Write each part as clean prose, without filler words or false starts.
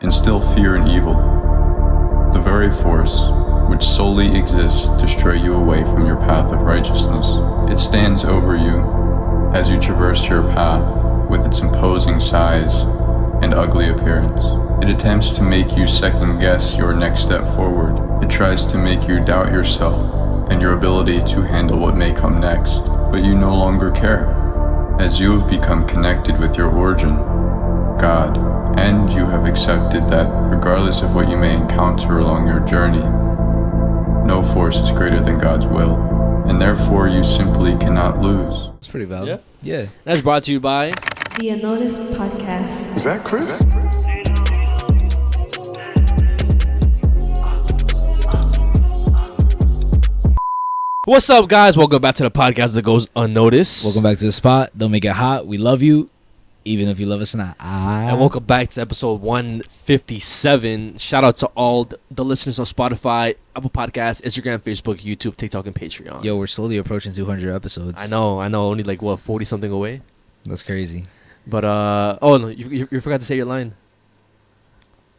instill fear and evil, the very force which solely exists to stray you away from your path of righteousness. It stands over you as you traverse your path with its imposing size and ugly appearance. It attempts to make you second-guess your next step forward. It tries to make you doubt yourself and your ability to handle what may come next, but you no longer care, as you have become connected with your origin, God, and you have accepted that regardless of what you may encounter along your journey, no force is greater than God's will, and therefore you simply cannot lose. That's pretty valid. Yeah. That's brought to you by The Unnoticed Podcast. Is that Chris? What's up, guys? Welcome back to the podcast that goes unnoticed. Welcome back to the spot. Don't make it hot. We love you, even if you love us or not. And welcome back to episode 157. Shout out to all the listeners on Spotify, Apple Podcasts, Instagram, Facebook, YouTube, TikTok, and Patreon. Yo, we're slowly approaching 200 episodes. I know. Only like, 40 something away? That's crazy. But, oh, no, you forgot to say your line.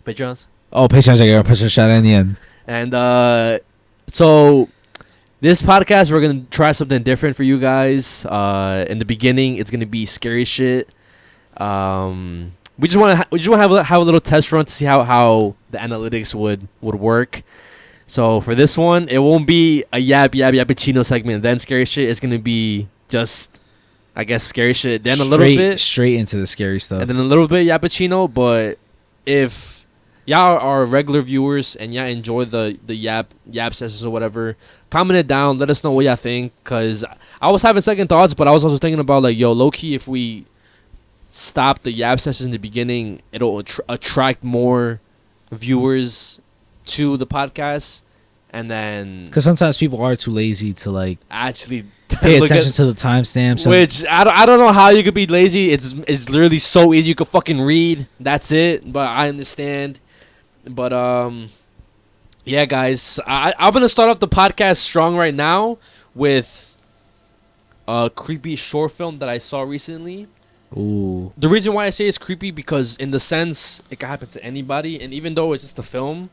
Patreons? Oh, Patreons, I got a shout out in the end. And, so this podcast, we're going to try something different for you guys. In the beginning, it's going to be scary shit. We just want to have a little test run to see how the analytics would work. So for this one, it won't be a yappuccino segment, then scary shit. It's going to be just, I guess, scary shit, then a little bit straight into the scary stuff, and then a little bit yappuccino. But if y'all are regular viewers and y'all enjoy the yap sessions or whatever, comment it down. Let us know what y'all think, because I was having second thoughts, but I was also thinking about, like, yo, low-key, if we stop the yap sessions in the beginning, it'll attract more viewers to the podcast. And then, because sometimes people are too lazy to, like, actually pay attention to the timestamps, which I don't know how you could be lazy. It's literally so easy. You could fucking read, that's it. But I understand. But yeah, guys, I'm gonna start off the podcast strong right now with a creepy short film that I saw recently. Ooh. The reason why I say it's creepy, because in the sense it can happen to anybody, and even though it's just a film,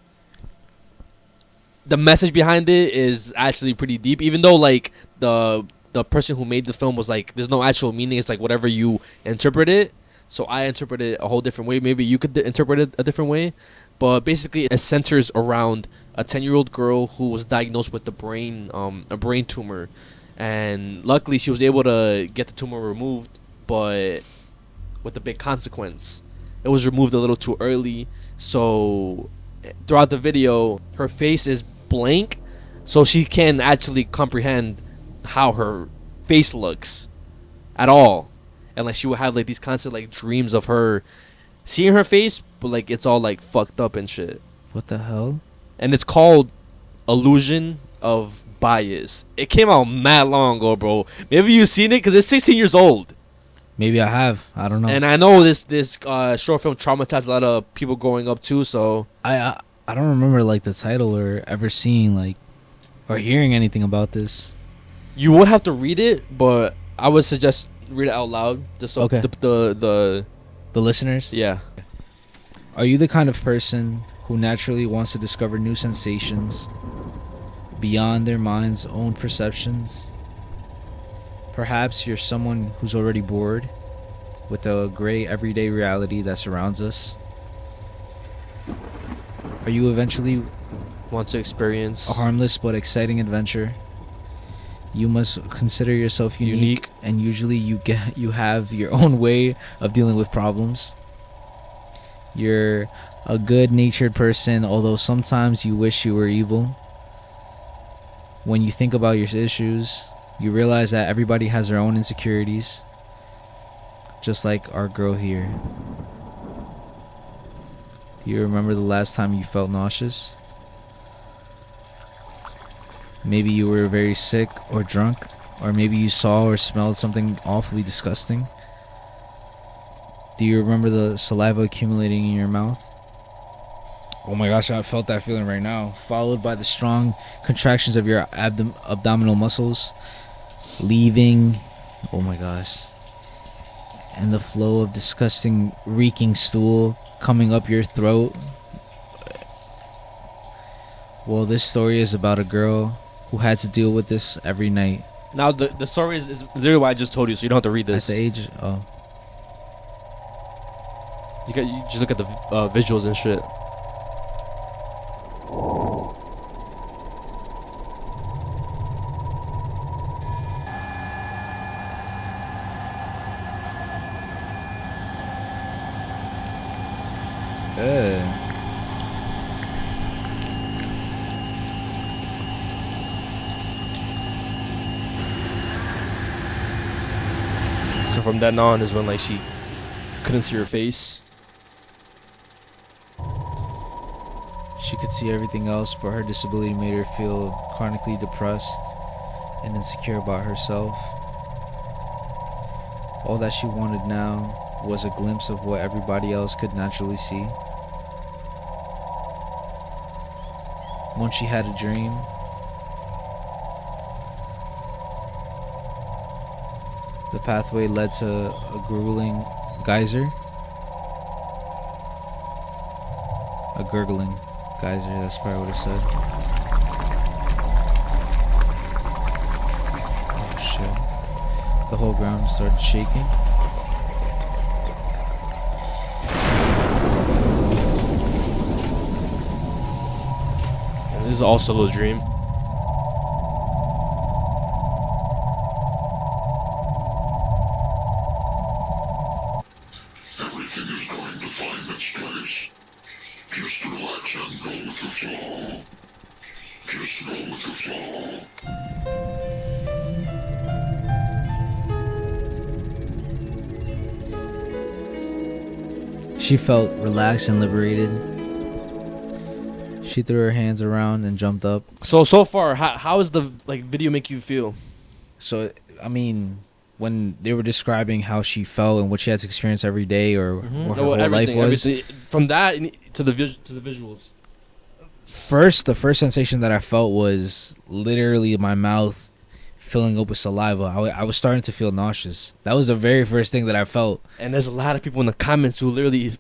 the message behind it is actually pretty deep. Even though, like, the person who made the film was like, there's no actual meaning, it's like whatever you interpret it. So I interpret it a whole different way. Maybe you could interpret it a different way, but basically it centers around a 10-year-old girl who was diagnosed with a brain tumor, and luckily she was able to get the tumor removed, but with a big consequence. It was removed a little too early. So throughout the video, her face is blank, so she can't actually comprehend how her face looks at all. And, like, she would have, like, these constant, like, dreams of her seeing her face, but, like, it's all, like, fucked up and shit. What the hell? And it's called Illusion of Bias. It came out mad long ago, bro. Maybe you've seen it, because it's 16 years old. Maybe I have. I don't know. And I know this short film traumatized a lot of people growing up too. So I don't remember, like, the title or ever seeing, like, or hearing anything about this. you would have to read it, but I would suggest read it out loud, just so Okay. the listeners. yeah. Are you the kind of person who naturally wants to discover new sensations beyond their mind's own perceptions? Perhaps you're someone who's already bored with the gray everyday reality that surrounds us. Are you eventually Want to experience a harmless but exciting adventure? You must consider yourself unique, and usually you have your own way of dealing with problems. You're a good-natured person, although sometimes you wish you were evil. When you think about your issues, you realize that everybody has their own insecurities, just like our girl here. Do you remember the last time you felt nauseous? Maybe you were very sick or drunk, or maybe you saw or smelled something awfully disgusting. Do you remember the saliva accumulating in your mouth? Oh my gosh, I felt that feeling right now. Followed by the strong contractions of your abdominal muscles, leaving, oh my gosh, and the flow of disgusting, reeking stool coming up your throat. Well, this story is about a girl who had to deal with this every night. Now the story is literally what I just told you, so you don't have to read this. At the age, You just look at the visuals and shit. So from then on is when like she couldn't see her face. She could see everything else, but her disability made her feel chronically depressed and insecure about herself. All that she wanted now was a glimpse of what everybody else could naturally see. Once she had a dream, the pathway led to a grueling geyser. A gurgling geyser, that's probably what it said. Oh shit. The whole ground started shaking. And this is also a dream. Everything is going to find its place. Just relax and go with the flow. Just go with the flow. She felt relaxed and liberated. She threw her hands around and jumped up. So far, how is the video make you feel? So, I mean, when they were describing how she felt and what she had to experience every day or what her whole life was. Everything. From that to the visuals. The first sensation that I felt was literally my mouth filling up with saliva. I was starting to feel nauseous. That was the very first thing that I felt. And there's a lot of people in the comments who literally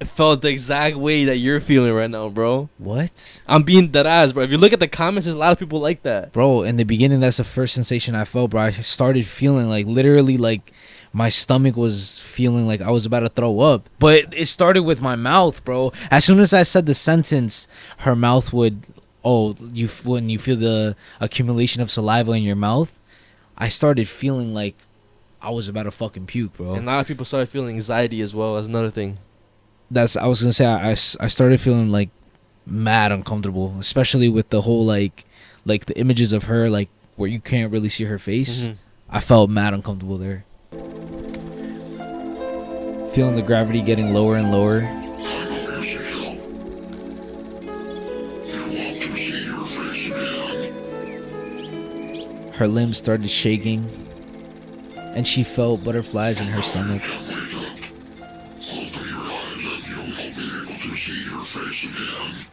felt the exact way that you're feeling right now, bro. What? I'm being dead ass, bro. If you look at the comments, there's a lot of people like that. Bro, in the beginning, that's the first sensation I felt, bro. I started feeling like literally like my stomach was feeling like I was about to throw up. But it started with my mouth, bro. As soon as I said the sentence, her mouth would, when you feel the accumulation of saliva in your mouth, I started feeling like I was about to fucking puke, bro. And a lot of people started feeling anxiety as well as another thing. I was gonna say I started feeling like mad uncomfortable, especially with the whole like the images of her like where you can't really see her face. I felt mad uncomfortable there. Feeling the gravity getting lower and lower. I know you should help. You want to see your face again. Her limbs started shaking, and she felt butterflies in her stomach. Wake up. Open your eyes and you will be able to see your face again.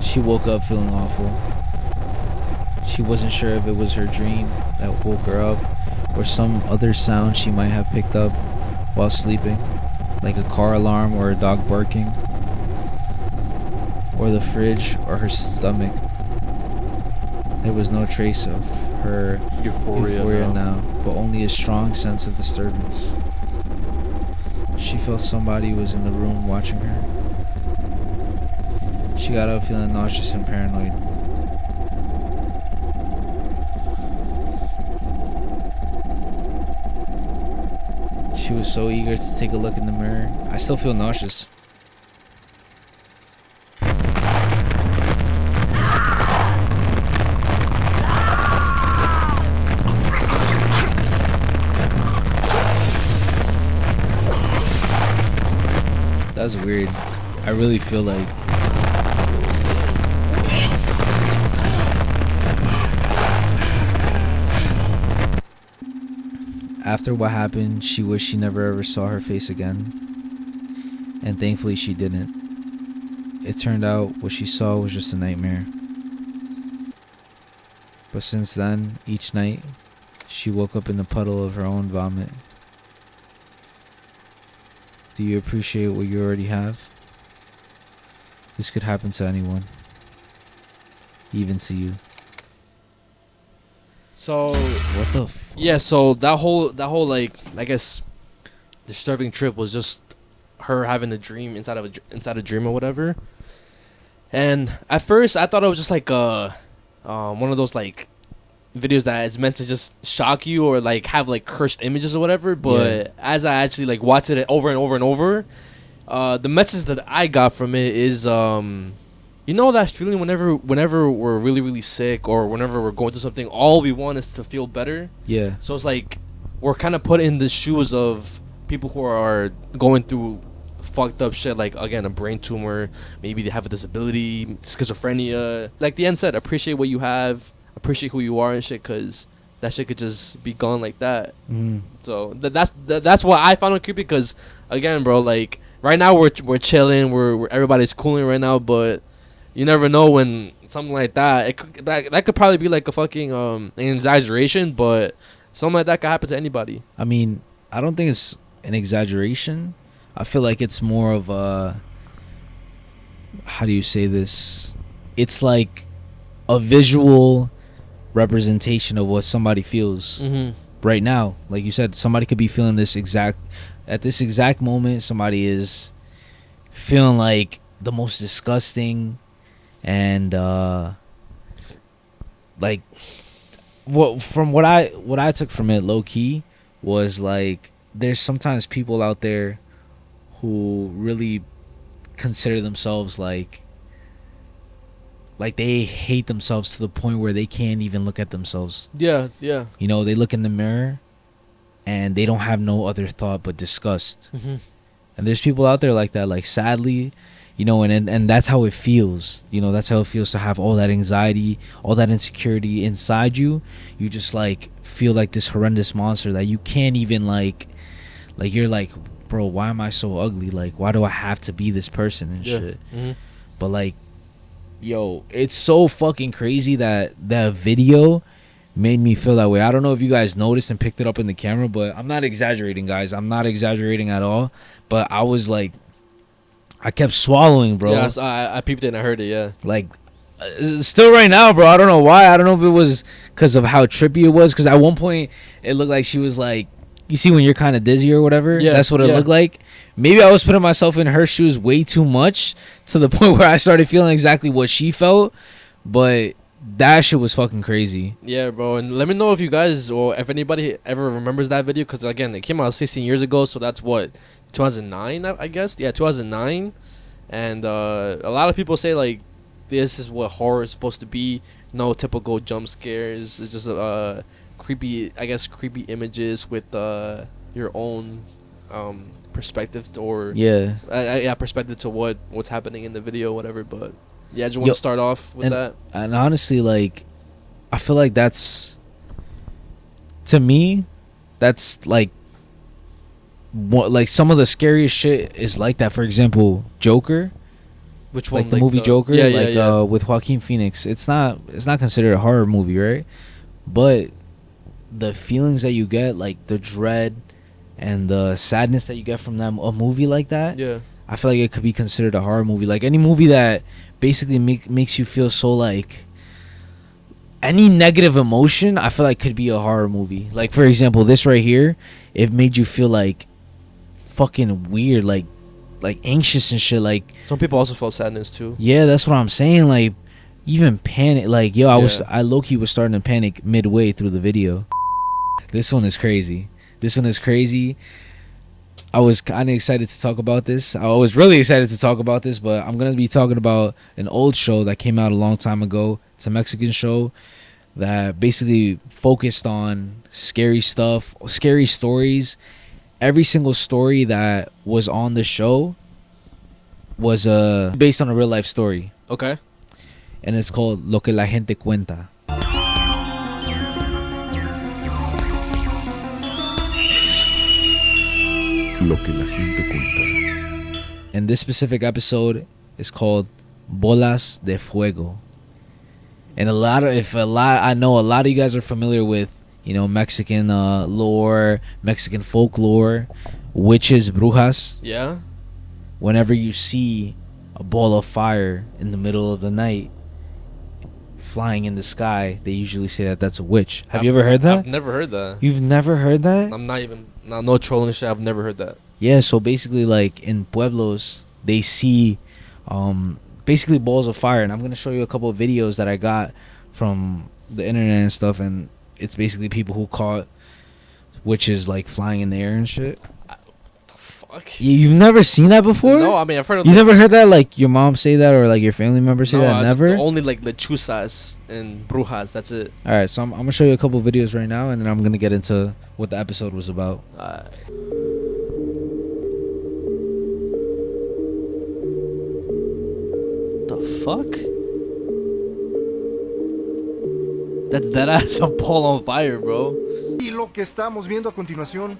She woke up feeling awful. She wasn't sure if it was her dream that woke her up or some other sound she might have picked up while sleeping, like a car alarm or a dog barking, or the fridge or her stomach. There was no trace of her euphoria now, but only a strong sense of disturbance. She felt somebody was in the room watching her. She got up feeling nauseous and paranoid. She was so eager to take a look in the mirror. I still feel nauseous. That's weird. I really feel like after what happened, she wished she never ever saw her face again. And thankfully she didn't. It turned out what she saw was just a nightmare. But since then, each night, she woke up in the puddle of her own vomit Do you appreciate what you already have? This could happen to anyone, even to you. So What the yeah, so that whole like, I guess, disturbing trip was just her having a dream inside a dream or whatever. And at first I thought it was just like one of those like videos that is meant to just shock you or like have like cursed images or whatever. But as I actually like watched it over and over and over, the message that I got from it is you know that feeling whenever we're really really sick or whenever we're going through something, all we want is to feel better. Yeah. So it's like we're kind of put in the shoes of people who are going through fucked up shit, like again a brain tumor, maybe they have a disability, schizophrenia. Like the end said, appreciate what you have, appreciate who you are and shit, because that shit could just be gone like that. So that's what I found creepy, because again, bro, like right now we're chilling, we're everybody's cooling right now, but you never know when something like that, that could probably be like a fucking an exaggeration, but something like that could happen to anybody. I mean, I don't think it's an exaggeration. I feel like it's more of a, how do you say this? It's like a visual representation of what somebody feels right now. Like you said, somebody could be feeling at this exact moment, somebody is feeling like the most disgusting and like what I took from it low key was like there's sometimes people out there who really consider themselves like they hate themselves to the point where they can't even look at themselves. Yeah. You know, they look in the mirror and they don't have no other thought but disgust. And there's people out there like that, like sadly, you know, and that's how it feels. You know, that's how it feels to have all that anxiety, all that insecurity inside you. You just like feel like this horrendous monster that you can't even like you're like, bro, why am I so ugly? Like, why do I have to be this person and shit? But like, yo, it's so fucking crazy that video made me feel that way. I don't know if you guys noticed and picked it up in the camera, but I'm not exaggerating, guys. I'm not exaggerating at all. But I was like, I kept swallowing, bro. Yeah, I peeped it and I heard it, yeah. Like, still right now, bro. I don't know why. I don't know if it was because of how trippy it was. Because at one point, it looked like she was like, you see when you're kind of dizzy or whatever? Yeah, that's what it looked like. Maybe I was putting myself in her shoes way too much to the point where I started feeling exactly what she felt. But that shit was fucking crazy. Yeah, bro. And let me know if you guys or if anybody ever remembers that video, because again, it came out 16 years ago, so that's what, 2009, I guess. Yeah, 2009. And a lot of people say like this is what horror is supposed to be. No typical jump scares. It's just creepy images with your own perspective or perspective to what's happening in the video, whatever. But yeah, I just want to start off with that. And honestly, like, I feel like that's, to me, that's like what, like some of the scariest shit is like that. For example, Joker. Which one? Like the movie Joker, yeah. With Joaquin Phoenix. It's not considered a horror movie, right? But the feelings that you get, like the dread and the sadness that you get from a movie like that, yeah, I feel like it could be considered a horror movie. Like any movie that basically makes you feel so like any negative emotion, I feel like could be a horror movie. Like for example, this right here, it made you feel like fucking weird, like anxious and shit. Like some people also felt sadness too. Yeah, that's what I'm saying. Like even panic. Like yo, I low-key was starting to panic midway through the video. This one is crazy. I was kind of excited to talk about this. I was really excited to talk about this, but I'm going to be talking about an old show that came out a long time ago. It's a Mexican show that basically focused on scary stuff, scary stories. Every single story that was on the show was based on a real life story. Okay. And it's called Lo que la gente cuenta. Lo que la gente cuenta. And this specific episode is called Bolas De Fuego. And I know a lot of you guys are familiar with, you know, Mexican lore, Mexican folklore, witches, brujas, Yeah. whenever you see a ball of fire in the middle of the night flying in the sky, they usually say that that's a witch. Have you ever heard that? I've never heard that. You've never heard that? I'm not even no trolling shit. I've never heard that. Yeah, so basically, like in pueblos, they see basically balls of fire, and I'm gonna show you a couple of videos that I got from the internet and stuff, and it's basically people who caught witches like flying in the air and shit. The fuck? You've never seen that before? No, I mean I've heard of. You never heard that, like your mom say that, or like your family members say that? Never. Only like lechuzas and brujas. That's it. All right, so I'm gonna show you a couple of videos right now, and then I'm gonna get into what the episode was about. The fuck? That's dead ass a ball on fire, bro. Y lo que estamos viendo a continuación,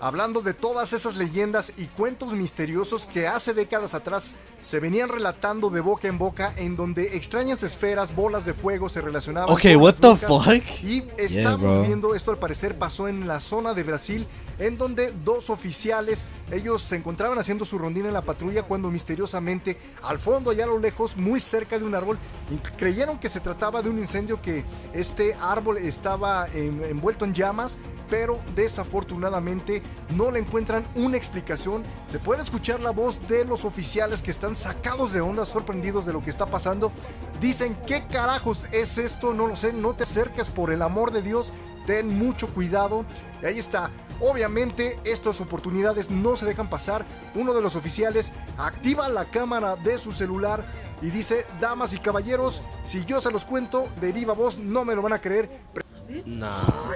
hablando de todas esas leyendas y cuentos misteriosos que hace décadas atrás se venían relatando de boca en boca, en donde extrañas esferas, bolas de fuego se relacionaban Okay, con what las the brujas. fuck? Y estamos bro. viendo, esto al parecer pasó en la zona de Brasil, en donde dos oficiales, ellos se encontraban haciendo su rondín en la patrulla cuando misteriosamente, al fondo, allá a lo lejos, muy cerca de un árbol, creyeron que se trataba de un incendio, que este árbol estaba envuelto en llamas, pero desafortunadamente no le encuentran una explicación. Se puede escuchar la voz de los oficiales que están sacados de onda, sorprendidos de lo que está pasando. Dicen, ¿qué carajos es esto? No lo sé, no te acerques, por el amor de Dios, ten mucho cuidado. Y ahí está. Obviamente estas oportunidades no se dejan pasar. Uno de los oficiales activa la cámara de su celular y dice, damas y caballeros, si yo se los cuento de viva voz no me lo van a creer. Nah.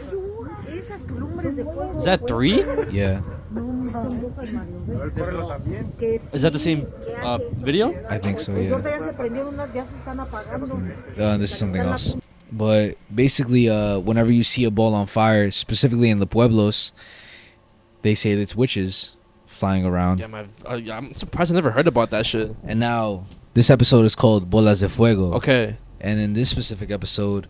Esas columbres de fuego. Is that 3? Yeah, Is that the same video? I think so. Pues Yeah. ahorita ya se prendieron unas, ya se están apagando. This is something else. But basically, whenever you see a ball on fire, specifically in the pueblos, they say it's witches flying around. Yeah, I'm surprised I never heard about that shit. And now this episode is called Bolas De Fuego. Okay. And in this specific episode,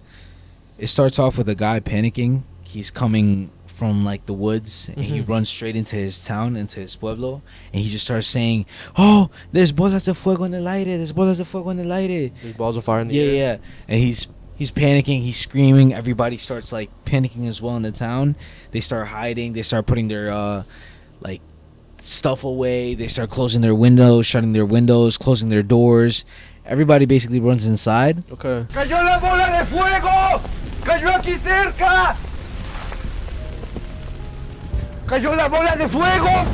it starts off with a guy panicking. He's coming from like the woods, and he runs straight into his town, into his pueblo, and he just starts saying, "Oh, there's bolas de fuego en el aire. There's bolas de fuego en el aire." There's balls of fire in the Yeah, air. yeah. And he's panicking. He's screaming. Everybody starts like panicking as well in the town. They start hiding. They start putting their like stuff away. They start closing their windows, shutting their windows, closing their doors. Everybody basically runs inside. Okay. ¡Cayó la bola de fuego! ¡Cayó aquí cerca! ¡Cayó la bola de fuego!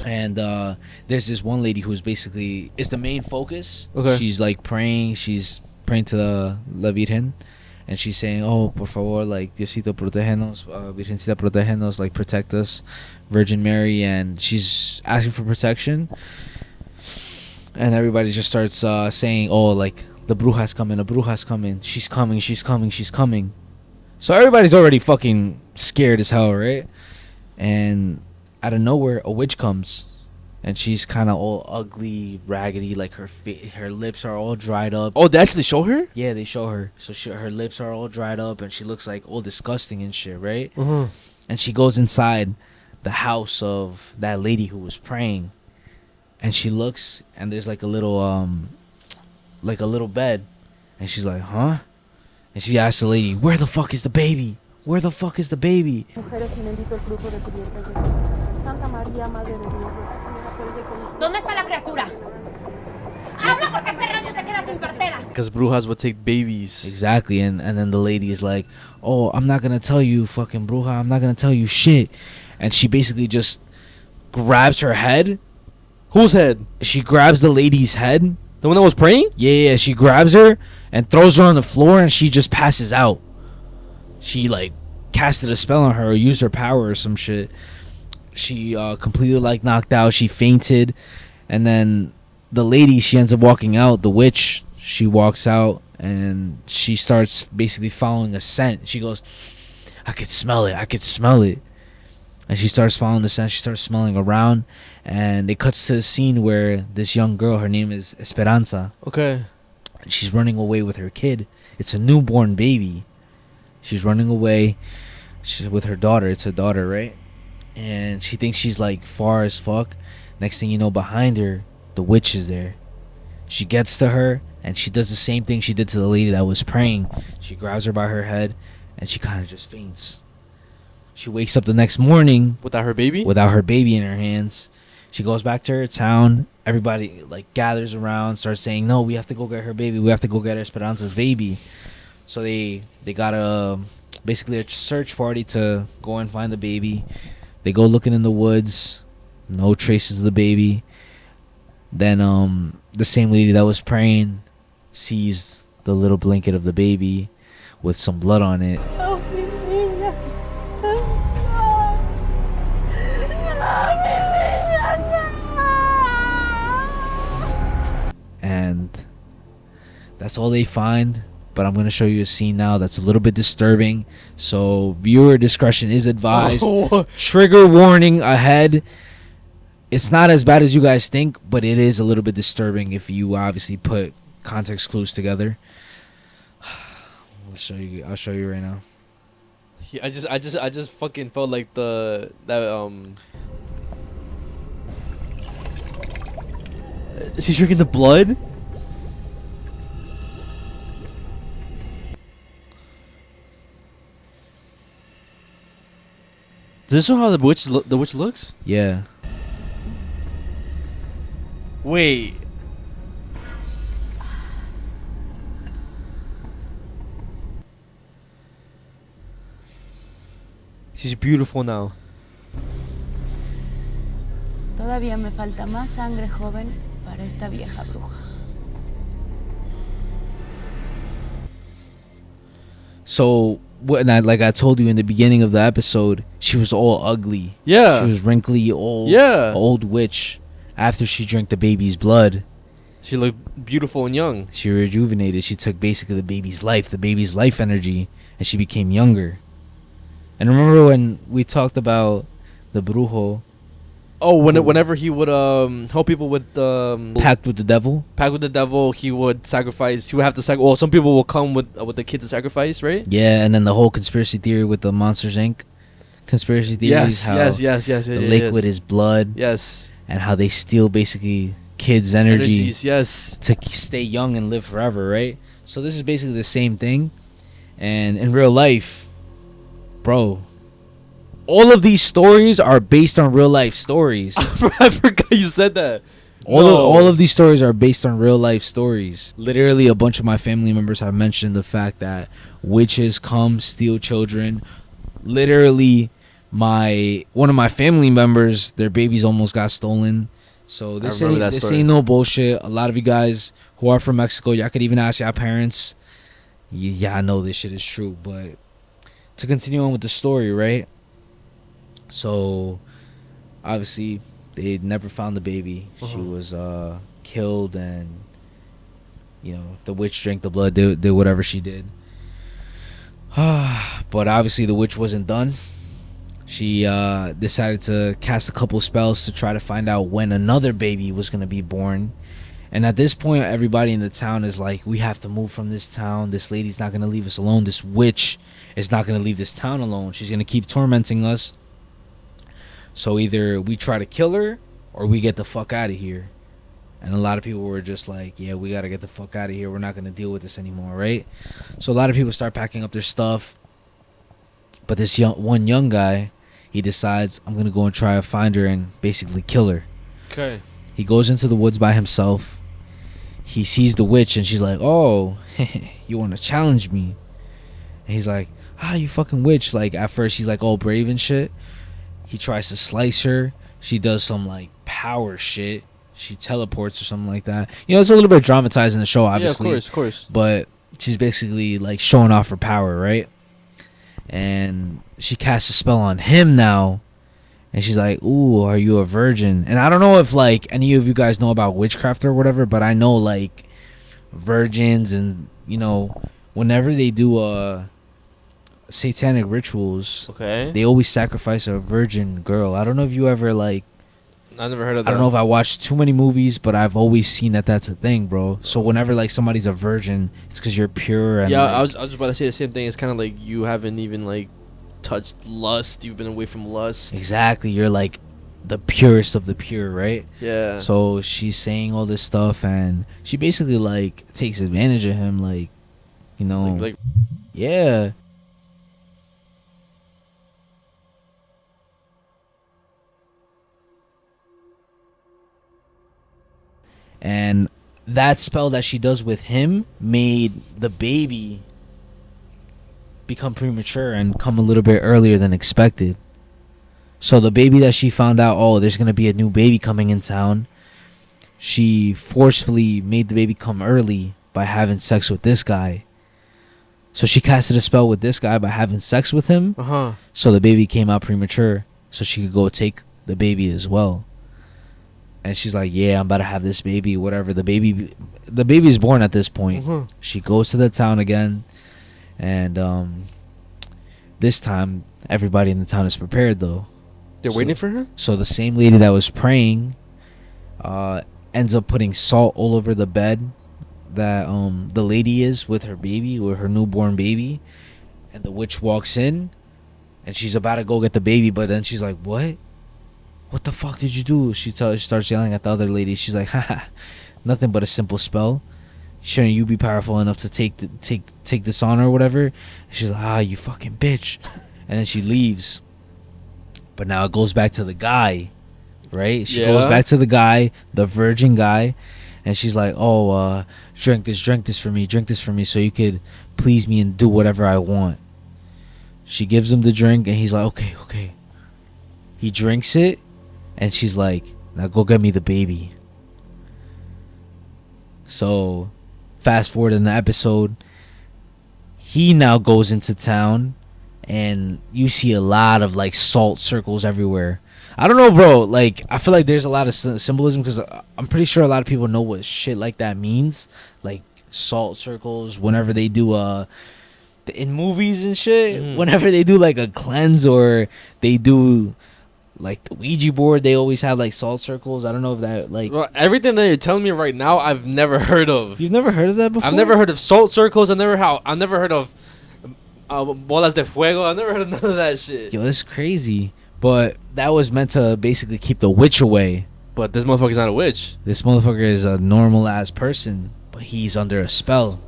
And there's this one lady who's basically is the main focus. Okay. She's like praying. She's praying to the La Virgen, and she's saying, "Oh, por favor, like Diosito, protégenos, Virgencita, protégenos, like protect us, Virgin Mary." And she's asking for protection. And everybody just starts saying, "Oh, like the bruja's coming, the bruja's coming. She's coming, she's coming, she's coming." So everybody's already fucking scared as hell, right? And out of nowhere, a witch comes, and she's kind of all ugly, raggedy, like her lips are all dried up. Oh, they actually show her? Yeah, they show her. So her lips are all dried up, and she looks like all disgusting and shit, right? Uh-huh. And she goes inside the house of that lady who was praying, and she looks, and there's like a little bed, and she's like, "Huh?" And she asks the lady, "Where the fuck is the baby? Where the fuck is the baby?" Mujeres y bendito el fruto de tu vientre, Jesús. Santa María, Madre de Dios, ruega, Señora, por ella con ¿Dónde está la criatura? ¡Habla porque este rayo se queda sin partera! Because brujas would take babies. Exactly, and then the lady is like, "Oh, I'm not gonna tell you, fucking bruja. I'm not gonna tell you shit." And she basically just grabs her head. Whose head? She grabs the lady's head. The one that was praying? Yeah, she grabs her and throws her on the floor, and she just passes out. She like casted a spell on her or used her power or some shit. She completely like knocked out. She fainted, and then the lady, she ends up walking out. The witch, she walks out, and she starts basically following a scent. She goes, "I could smell it. I could smell it." And she starts following the scent. She starts smelling around, and it cuts to the scene where this young girl, her name is Esperanza, Okay. and she's running away with her kid. It's a newborn baby. She's running away. She's with her daughter. It's her daughter, right? and she thinks she's like far as fuck. Next thing you know, behind her, the witch is there. She gets to her, and she does the same thing she did to the lady that was praying. She grabs her by her head, and she kind of just faints. She wakes up the next morning Without her baby? without her baby in her hands. She goes back to her town. Everybody like gathers around, starts saying, "No, we have to go get her baby. We have to go get Esperanza's baby." So they got basically a search party to go and find the baby. They go looking in the woods, no traces of the baby. Then the same lady that was praying sees the little blanket of the baby with some blood on it. Oh, mi niña. And that's all they find. But I'm going to show you a scene now that's a little bit disturbing. So viewer discretion is advised. Oh. Trigger warning ahead. It's not as bad as you guys think, but it is a little bit disturbing if you obviously put context clues together. I'll show you right now. Yeah, I just fucking felt like is he drinking the blood? Does this show how the witch looks? Yeah. Wait. She's beautiful now. Todavía me falta más sangre joven para esta vieja bruja. So, like I told you in the beginning of the episode, she was all ugly. Yeah. She was wrinkly, old. Yeah. Old witch. After she drank the baby's blood, She looked beautiful and young. she rejuvenated. She took basically the baby's life energy, and she became younger. And remember when we talked about the brujo Oh, whenever he would help people with pact with the devil? pact with the devil, he would sacrifice. He would have to sacrifice. Well, some people will come with the kid to sacrifice, right? Yeah, and then the whole conspiracy theory with the Monsters Inc. Conspiracy theories. Yes. The liquid is blood, Yes. and how they steal basically kids' energy Energies, yes. to stay young and live forever, right? So this is basically the same thing. And in real life, bro, all of these stories are based on real life stories. I forgot you said that. All of these stories are based on real life stories. Literally, a bunch of my family members have mentioned the fact that witches come steal children. Literally, one of my family members, their babies almost got stolen. So this ain't no bullshit. A lot of you guys who are from Mexico, y'all could even ask your parents. Yeah, I know this shit is true. But to continue on with the story, right? So obviously they never found the baby. She was killed, and the witch drank the blood, did whatever she did. But obviously the witch wasn't done. She decided to cast a couple spells to try to find out when another baby was going to be born. And at this point, everybody in the town is like, we have to move from this town. This lady's not going to leave us alone. This witch is not going to leave this town alone. She's going to keep tormenting us. So either we try to kill her or we get the fuck out of here. And a lot of people were just like, yeah, we got to get the fuck out of here. We're not going to deal with this anymore, right? So a lot of people start packing up their stuff. But this one young guy, he decides, I'm going to go and try to find her and basically kill her. Okay. He goes into the woods by himself. He sees the witch, and she's like, oh, you want to challenge me? And he's like, you fucking witch. Like, at first, she's like all brave and shit. He tries to slice her. She does some, like, power shit. She teleports or something like that. It's a little bit dramatized in the show, obviously. Yeah, of course. But she's basically, like, showing off her power, right? And she casts a spell on him now. And she's like, ooh, are you a virgin? And I don't know if, like, any of you guys know about witchcraft or whatever, but I know, like, virgins and, whenever they do satanic rituals, Okay. they always sacrifice a virgin girl. I don't know if you ever, like, I never heard of that. I don't know if I watched too many movies, but I've always seen that that's a thing, bro. So whenever, like, somebody's a virgin, it's because you're pure. And, yeah, like, I was just about to say the same thing. It's kind of like you haven't even, like, touched lust. You've been away from lust. Exactly. You're like the purest of the pure, right? Yeah. So she's saying all this stuff, and she basically like takes advantage of him, like, you know, like yeah. And that spell that she does with him made the baby become premature and come a little bit earlier than expected. So the baby that she found out, oh, there's going to be a new baby coming in town, she forcefully made the baby come early by having sex with this guy. So she casted a spell with this guy by having sex with him. So the baby came out premature, so she could go take the baby as well. And she's like, yeah, I'm about to have this baby, whatever. The baby's born at this point. She goes to the town again, and this time everybody in the town is prepared though. They're waiting for her? So the same lady that was praying ends up putting salt all over the bed that the lady is with her baby, with her newborn baby. And the witch walks in, and she's about to go get the baby, but then she's like, what the fuck did you do? She starts yelling at the other lady. She's like, haha, nothing but a simple spell. Shouldn't you be powerful enough to take this on or whatever? And she's like, you fucking bitch. And then she leaves. But now it goes back to the guy, right? She goes back to the guy, the virgin guy, and she's like, drink this for me so you could please me and do whatever I want. She gives him the drink, and he's like, okay. He drinks it, and she's like, now go get me the baby. So fast forward in the episode, he now goes into town, and you see a lot of like salt circles everywhere. I don't know, bro. Like, I feel like there's a lot of symbolism, because I'm pretty sure a lot of people know what shit like that means. Like salt circles, whenever they do in movies and shit, whenever they do like a cleanse or they do like the Ouija board, they always have like salt circles. I don't know if that like everything that you're telling me right now, I've never heard of. You've never heard of that before? I've never heard of salt circles. I've never heard of Bolas De Fuego. I've never heard of none of that shit. Yo, that's crazy. But that was meant to basically keep the witch away. But this motherfucker's not a witch. This motherfucker is a normal ass person, but he's under a spell.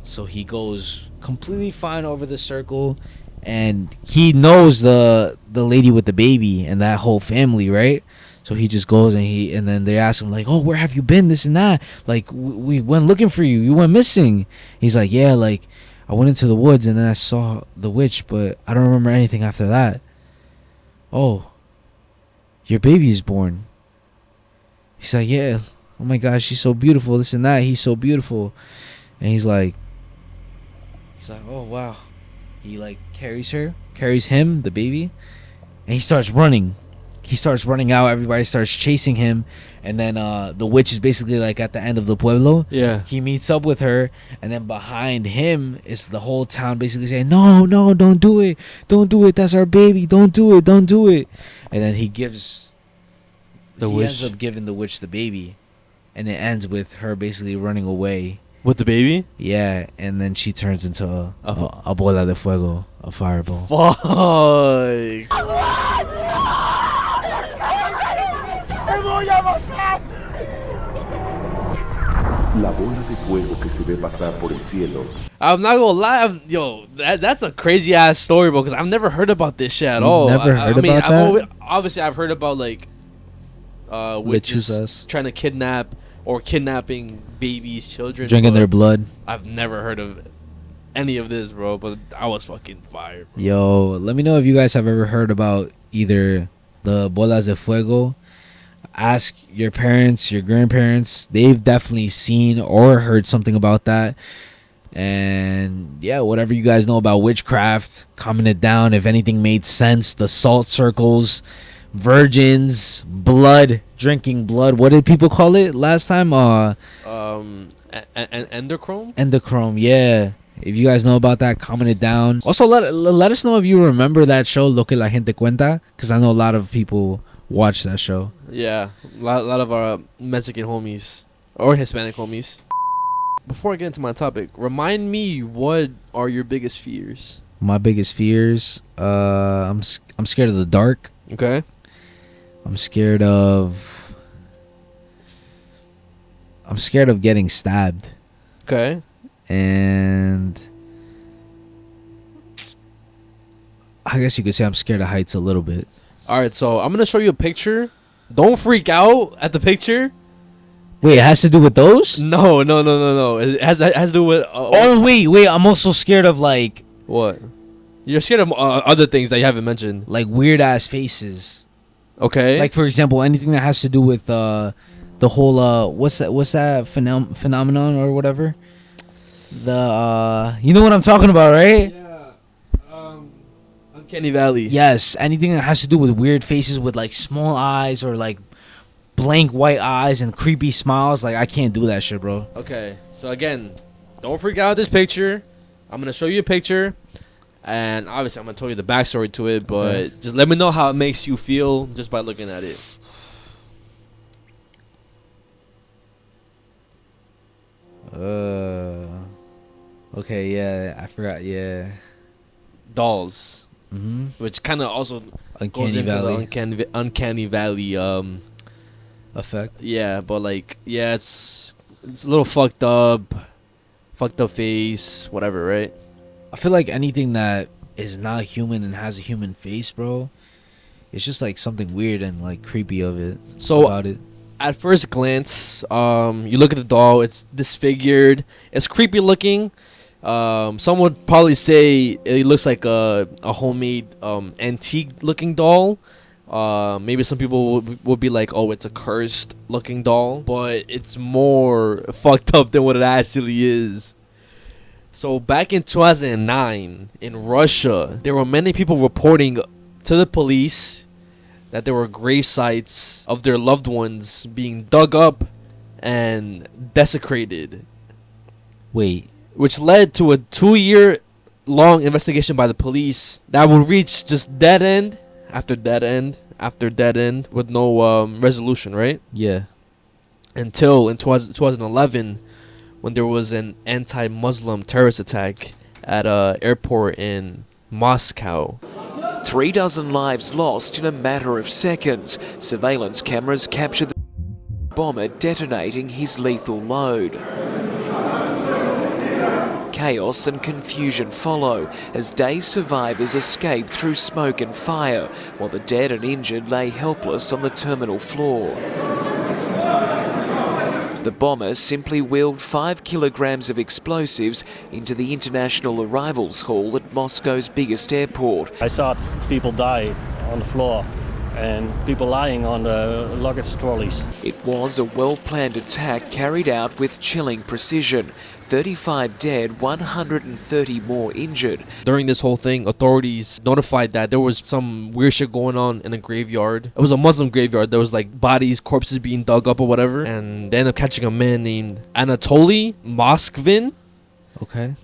So he goes completely fine over the circle, and he knows the lady with the baby and that whole family, right? So he just goes, and then they ask him like, oh, where have you been, this and that, like we went looking for you went missing. He's like, yeah, like I went into the woods and then I saw the witch, but I don't remember anything after that. Oh, your baby is born. He's like, yeah, oh my gosh, she's so beautiful, this and that, he's so beautiful. And he's like, oh wow. He like carries him, the baby, and he starts running out. Everybody starts chasing him, and then the witch is basically like at the end of the pueblo. Yeah, he meets up with her, and then behind him is the whole town basically saying, no, don't do it, that's our baby, don't do it. And then he ends up giving the witch the baby, and it ends with her basically running away with the baby. Yeah, and then she turns into a bola de fuego, a fireball. Fuck. La bola de fuego que se ve pasar por el cielo. I'm not gonna lie, that's a crazy ass story, bro. Because I've never heard about this shit at all. Never heard about that? Obviously, I've heard about like witches trying to kidnap or kidnapping babies, children, drinking their blood. I've never heard of any of this, bro. But I was fucking fired, bro. Yo, let me know if you guys have ever heard about either the bolas de fuego. Ask your parents, your grandparents. They've definitely seen or heard something about that. And yeah, whatever you guys know about witchcraft, comment it down. If anything made sense, the salt circles, virgins, blood, drinking blood. What did people call it last time? Endochrome? Endochrome, yeah. If you guys know about that, comment it down. Also, let us know if you remember that show, Lo que la gente cuenta, because I know a lot of people watch that show. Yeah, a lot of our Mexican homies or Hispanic homies. Before I get into my topic, remind me, what are your biggest fears? My biggest fears. I'm scared of the dark. Okay. I'm scared of getting stabbed. Okay. And I guess you could say I'm scared of heights a little bit. All right, so I'm gonna show you a picture. Don't freak out at the picture. Wait, it has to do with those? No. It has to do with. Oh wait. I'm also scared of like What? You're scared of other things that you haven't mentioned. like weird ass faces. Okay. Like for example, anything that has to do with the whole what's that phenomenon or whatever. The you know what I'm talking about, right? Yeah. Uncanny Valley. Yes, anything that has to do with weird faces with like small eyes or like blank white eyes and creepy smiles. Like I can't do that shit, bro. Okay. So again, don't freak out at this picture. I'm gonna show you a picture, and obviously I'm gonna tell you the backstory to it. But just let me know how it makes you feel just by looking at it. Okay, yeah, I forgot. Yeah, Dolls. mm-hmm. Which kind of also Uncanny goes into Valley the uncanny valley effect. yeah, but like it's a little fucked up face, whatever, right? I feel like anything that is not human and has a human face, bro, it's just like something weird and like creepy of it. So about it. At first glance, you look at the doll, it's disfigured, it's creepy looking. Some would probably say it looks like a homemade antique looking doll. Maybe some people would be like, oh, it's a cursed looking doll, but it's more fucked up than what it actually is. So back in 2009 in Russia, there were many people reporting to the police that there were grave sites of their loved ones being dug up and desecrated. Wait. Which led to a 2-year-long investigation by the police that would reach just dead end after dead end after dead end with no resolution, right? Yeah. Until in 2011, when there was an anti-Muslim terrorist attack at an airport in Moscow. 3 dozen lives lost in a matter of seconds. Surveillance cameras captured the bomber detonating his lethal load. Chaos and confusion follow as dazed survivors escape through smoke and fire, while the dead and injured lay helpless on the terminal floor. The bomber simply wheeled 5 kilograms of explosives into the international arrivals hall at Moscow's biggest airport. I saw people die on the floor and people lying on the luggage trolleys. It was a well-planned attack carried out with chilling precision. 35 dead, 130 more injured. During this whole thing, authorities notified that there was some weird shit going on in a graveyard. It was a Muslim graveyard. There was like bodies, corpses being dug up or whatever. And they ended up catching a man named Anatoly Moskvin. Okay.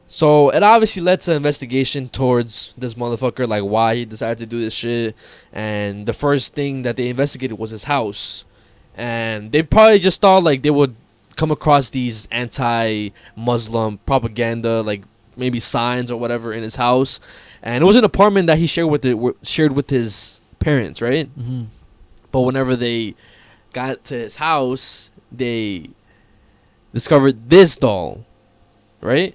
So it obviously led to an investigation towards this motherfucker, like why he decided to do this shit. And the first thing that they investigated was his house. And they probably just thought like they would come across these anti-Muslim propaganda, like maybe signs or whatever in his house. And it was an apartment that he shared with his parents, right? Mm-hmm. But whenever they got to his house, they discovered this doll, right?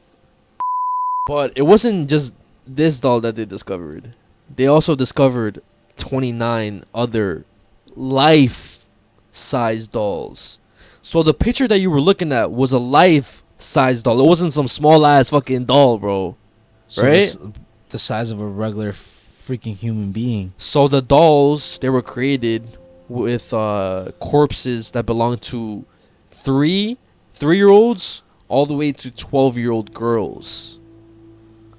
But it wasn't just this doll that they discovered. They also discovered 29 other life-size dolls. So the picture that you were looking at was a life-size doll. It wasn't some small-ass fucking doll, bro. So right? The size of a regular freaking human being. So the dolls, they were created with corpses that belonged to 3-year-olds all the way to 12-year-old girls.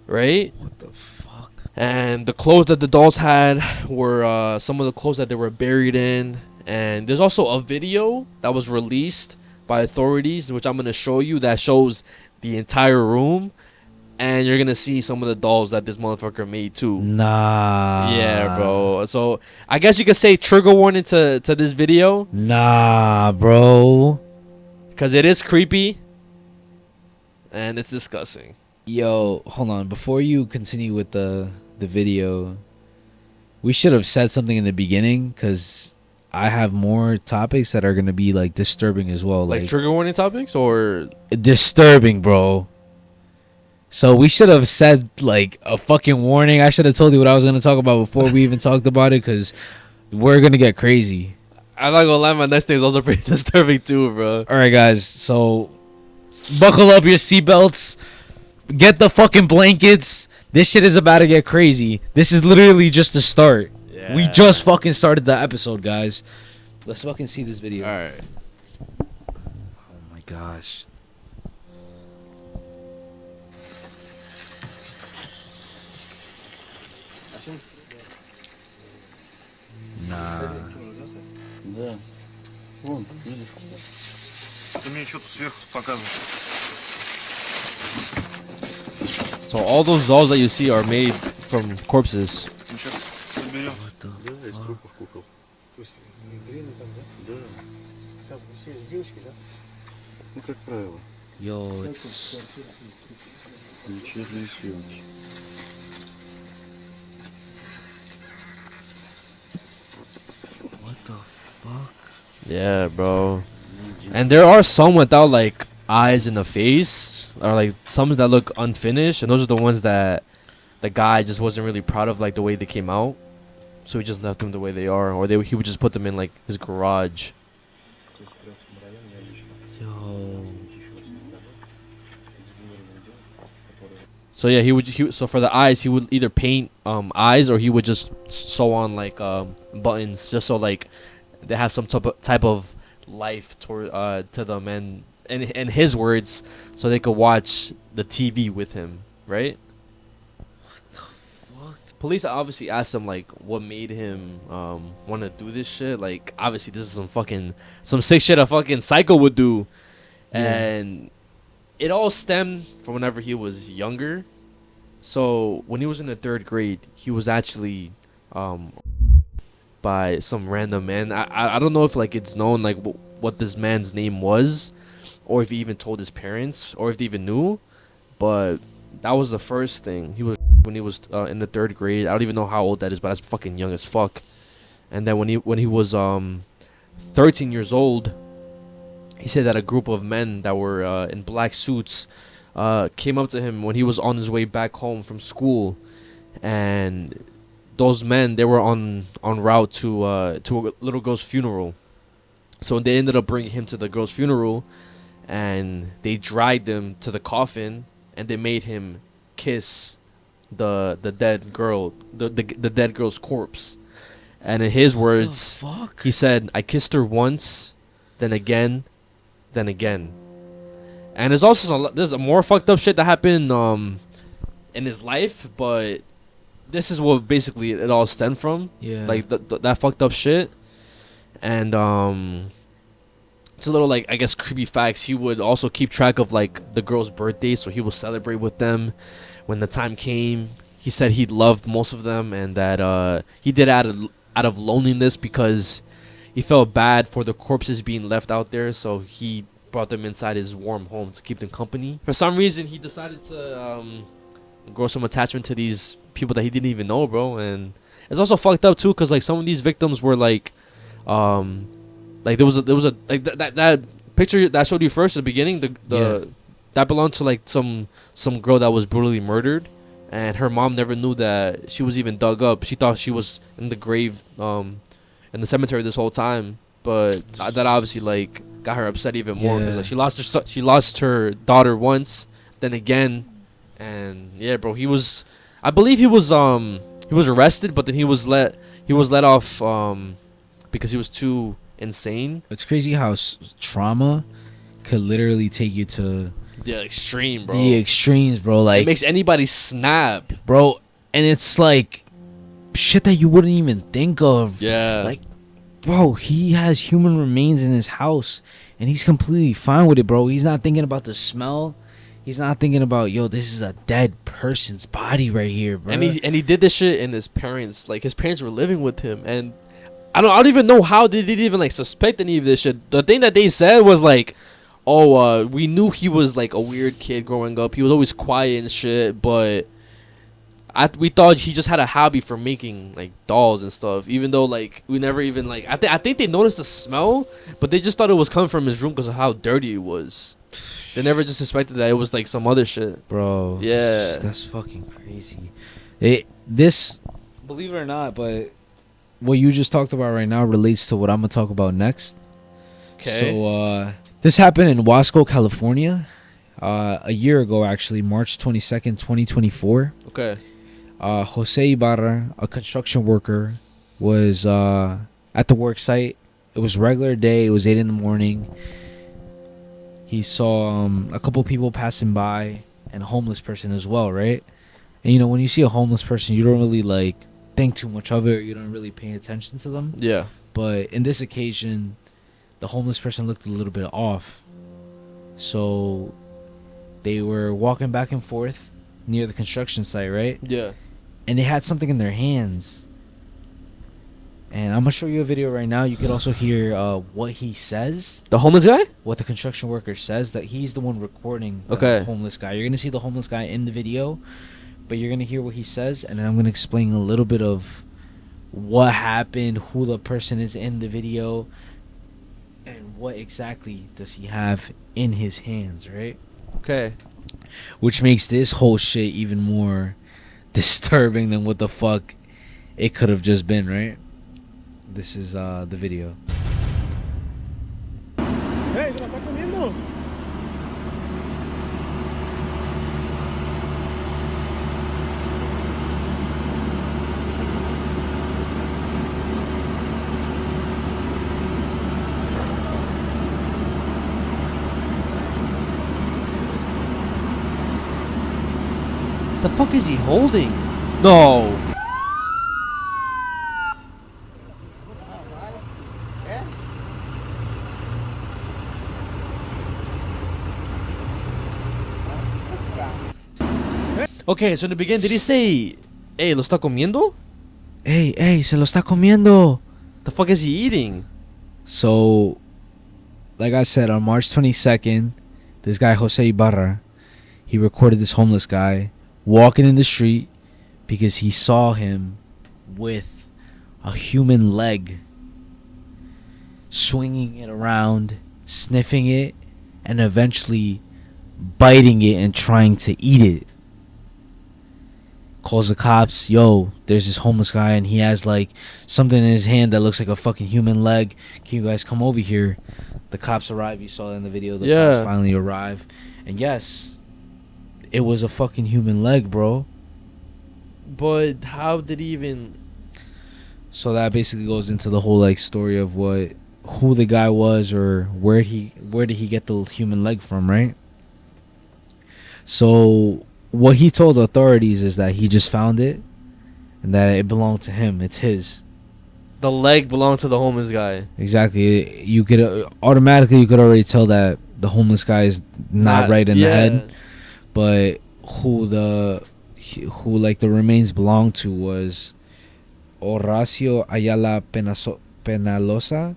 Right? What the fuck? And the clothes that the dolls had were some of the clothes that they were buried in. And there's also a video that was released by authorities, which I'm going to show you, that shows the entire room. And you're going to see some of the dolls that this motherfucker made too. Nah. Yeah, bro. So I guess you could say trigger warning to this video. Nah, bro. Because it is creepy. And it's disgusting. Yo, hold on. Before you continue with the video, we should have said something in the beginning because I have more topics that are gonna be like disturbing as well. Like trigger warning topics or disturbing, bro. So we should have said like a fucking warning. I should have told you what I was gonna talk about before we even talked about it because we're gonna get crazy. I'm not gonna lie, my next thing is also pretty disturbing too, bro. All right, guys. So buckle up your seatbelts. Get the fucking blankets. This shit is about to get crazy. This is literally just the start. Yeah. We just fucking started the episode, guys. Let's fucking see this video. All right. Oh my gosh. Nah. Да. Вон, видишь? Ты мне что-то сверху показываешь. So all those dolls that you see are made from corpses. Ну, как правило. Yo, it's... Замечательные съемки. What the fuck? Yeah, bro. And there are some without like eyes in the face, or like some that look unfinished, and those are the ones that the guy just wasn't really proud of, like the way they came out, so he just left them the way they are, or he would just put them in like his garage. Yo. So yeah, so for the eyes, he would either paint eyes, or he would just sew on like buttons, just so like they have some type of life to them, and in his words, so they could watch the TV with him, right? What the fuck? Police obviously asked him like what made him want to do this shit. Like obviously this is some sick shit a fucking psycho would do, and it all stemmed from whenever he was younger. So when he was in the 3rd grade, he was actually by some random man. I don't know if like it's known like what this man's name was, or if he even told his parents, or if they even knew. But that was the first thing. He was when he was in the 3rd grade. I don't even know how old that is, but that's fucking young as fuck. And then when he was 13 years old, he said that a group of men that were in black suits came up to him when he was on his way back home from school, and those men, they were on route to a little girl's funeral. So they ended up bringing him to the girl's funeral, and they dragged him to the coffin, and they made him kiss the dead girl, the dead girl's corpse. And in his words, he said, "I kissed her once, then again, then again." And there's also there's a more fucked up shit that happened in his life, but this is what basically it all stemmed from. Yeah, like that fucked up shit. And it's a little like, I guess, creepy facts. He would also keep track of like the girls' birthdays, so he would celebrate with them when the time came. He said he loved most of them, and that he did out of loneliness because he felt bad for the corpses being left out there, so he brought them inside his warm home to keep them company. For some reason, he decided to grow some attachment to these people that he didn't even know, bro. And it's also fucked up too, because like some of these victims were like there was a like that picture that I showed you first at the beginning, that belonged to like some girl that was brutally murdered, and her mom never knew that she was even dug up. She thought she was in the grave in the cemetery this whole time, but that obviously like got her upset even more, because like she lost her daughter once, then again. And yeah, bro, I believe he was arrested, but then he was let off because he was too insane. It's crazy how trauma could literally take you to the extreme, bro. The extremes, bro. Like, it makes anybody snap, bro. And it's like shit that you wouldn't even think of. Yeah. Like, bro, he has human remains in his house, and he's completely fine with it, bro. He's not thinking about the smell. He's not thinking about, yo, this is a dead person's body right here, bro. And he did this shit, and his parents were living with him, and I don't even know how they didn't even like suspect any of this shit. The thing that they said was like, we knew he was like a weird kid growing up. He was always quiet and shit, but we thought he just had a hobby for making like dolls and stuff. Even though like we never even like I think they noticed the smell, but they just thought it was coming from his room because of how dirty it was. They never just suspected that it was like some other shit, bro. Yeah, that's fucking crazy. This, believe it or not, but what you just talked about right now relates to what I'm gonna talk about next. Okay. So this happened in Wasco, California, a year ago actually, March 22nd, 2024. Okay. Jose Ibarra, a construction worker, was at the work site. It was regular day. It was 8 in the morning. He saw a couple people passing by and a homeless person as well, right? And you know, when you see a homeless person, you don't really like think too much of it, or you don't really pay attention to them. Yeah. But in this occasion, the homeless person looked a little bit off. So they were walking back and forth near the construction site, right? Yeah. And they had something in their hands. And I'm gonna show you a video right now. You could also hear what he says. The homeless guy? What the construction worker says, that he's the one recording the Okay. homeless guy. You're gonna see the homeless guy in the video, but you're gonna hear what he says, and then I'm gonna explain a little bit of what happened, who the person is in the video, and what exactly does he have in his hands, right? Okay. Which makes this whole shit even more disturbing than what the fuck it could have just been, right? This is the video. Hey, ¿se la está comiendo? The fuck is he holding? No. Okay, so in the beginning, did he say, "Hey, lo está comiendo"? Hey, se lo está comiendo. The fuck is he eating? So, like I said, on March 22nd, this guy Jose Ibarra, he recorded this homeless guy walking in the street because he saw him with a human leg, swinging it around, sniffing it, and eventually biting it and trying to eat it. Calls the cops. Yo, there's this homeless guy and he has like something in his hand that looks like a fucking human leg. Can you guys come over here? The cops arrive. You saw that in the video. The cops finally arrive. And yes, it was a fucking human leg, bro. But how did he even... So that basically goes into the whole like story of who the guy was, or where did he get the human leg from, right? So what he told authorities is that he just found it and that it belonged to him. It's his. The leg belonged to the homeless guy. Exactly. You could automatically you could already tell that the homeless guy is not right in the head. But who the remains belonged to was Horacio Ayala Penalosa,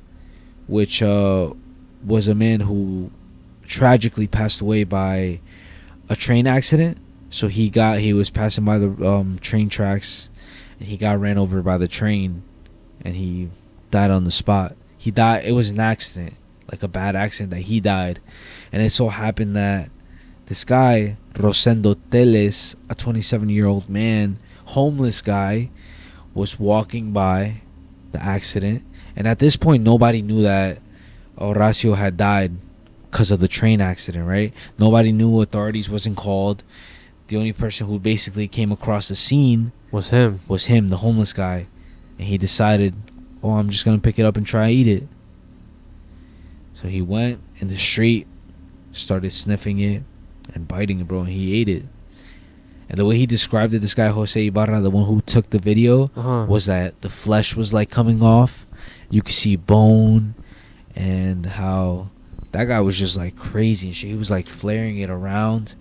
which was a man who tragically passed away by a train accident. So he was passing by the train tracks, and he got ran over by the train, and he died on the spot. He died. It was an accident, like a bad accident that he died, and it so happened that this guy Rosendo Teles, a 27-year-old man, homeless guy, was walking by the accident, and at this point nobody knew that Horacio had died because of the train accident, right? Nobody knew. Authorities wasn't called. The only person who basically came across the scene was him, the homeless guy. And he decided, oh, I'm just going to pick it up and try to eat it. So he went in the street, started sniffing it and biting it, bro, and he ate it. And the way he described it, this guy Jose Ibarra, the one who took the video, was that the flesh was like coming off. You could see bone, and how that guy was just like crazy and shit. He was like flaring it around,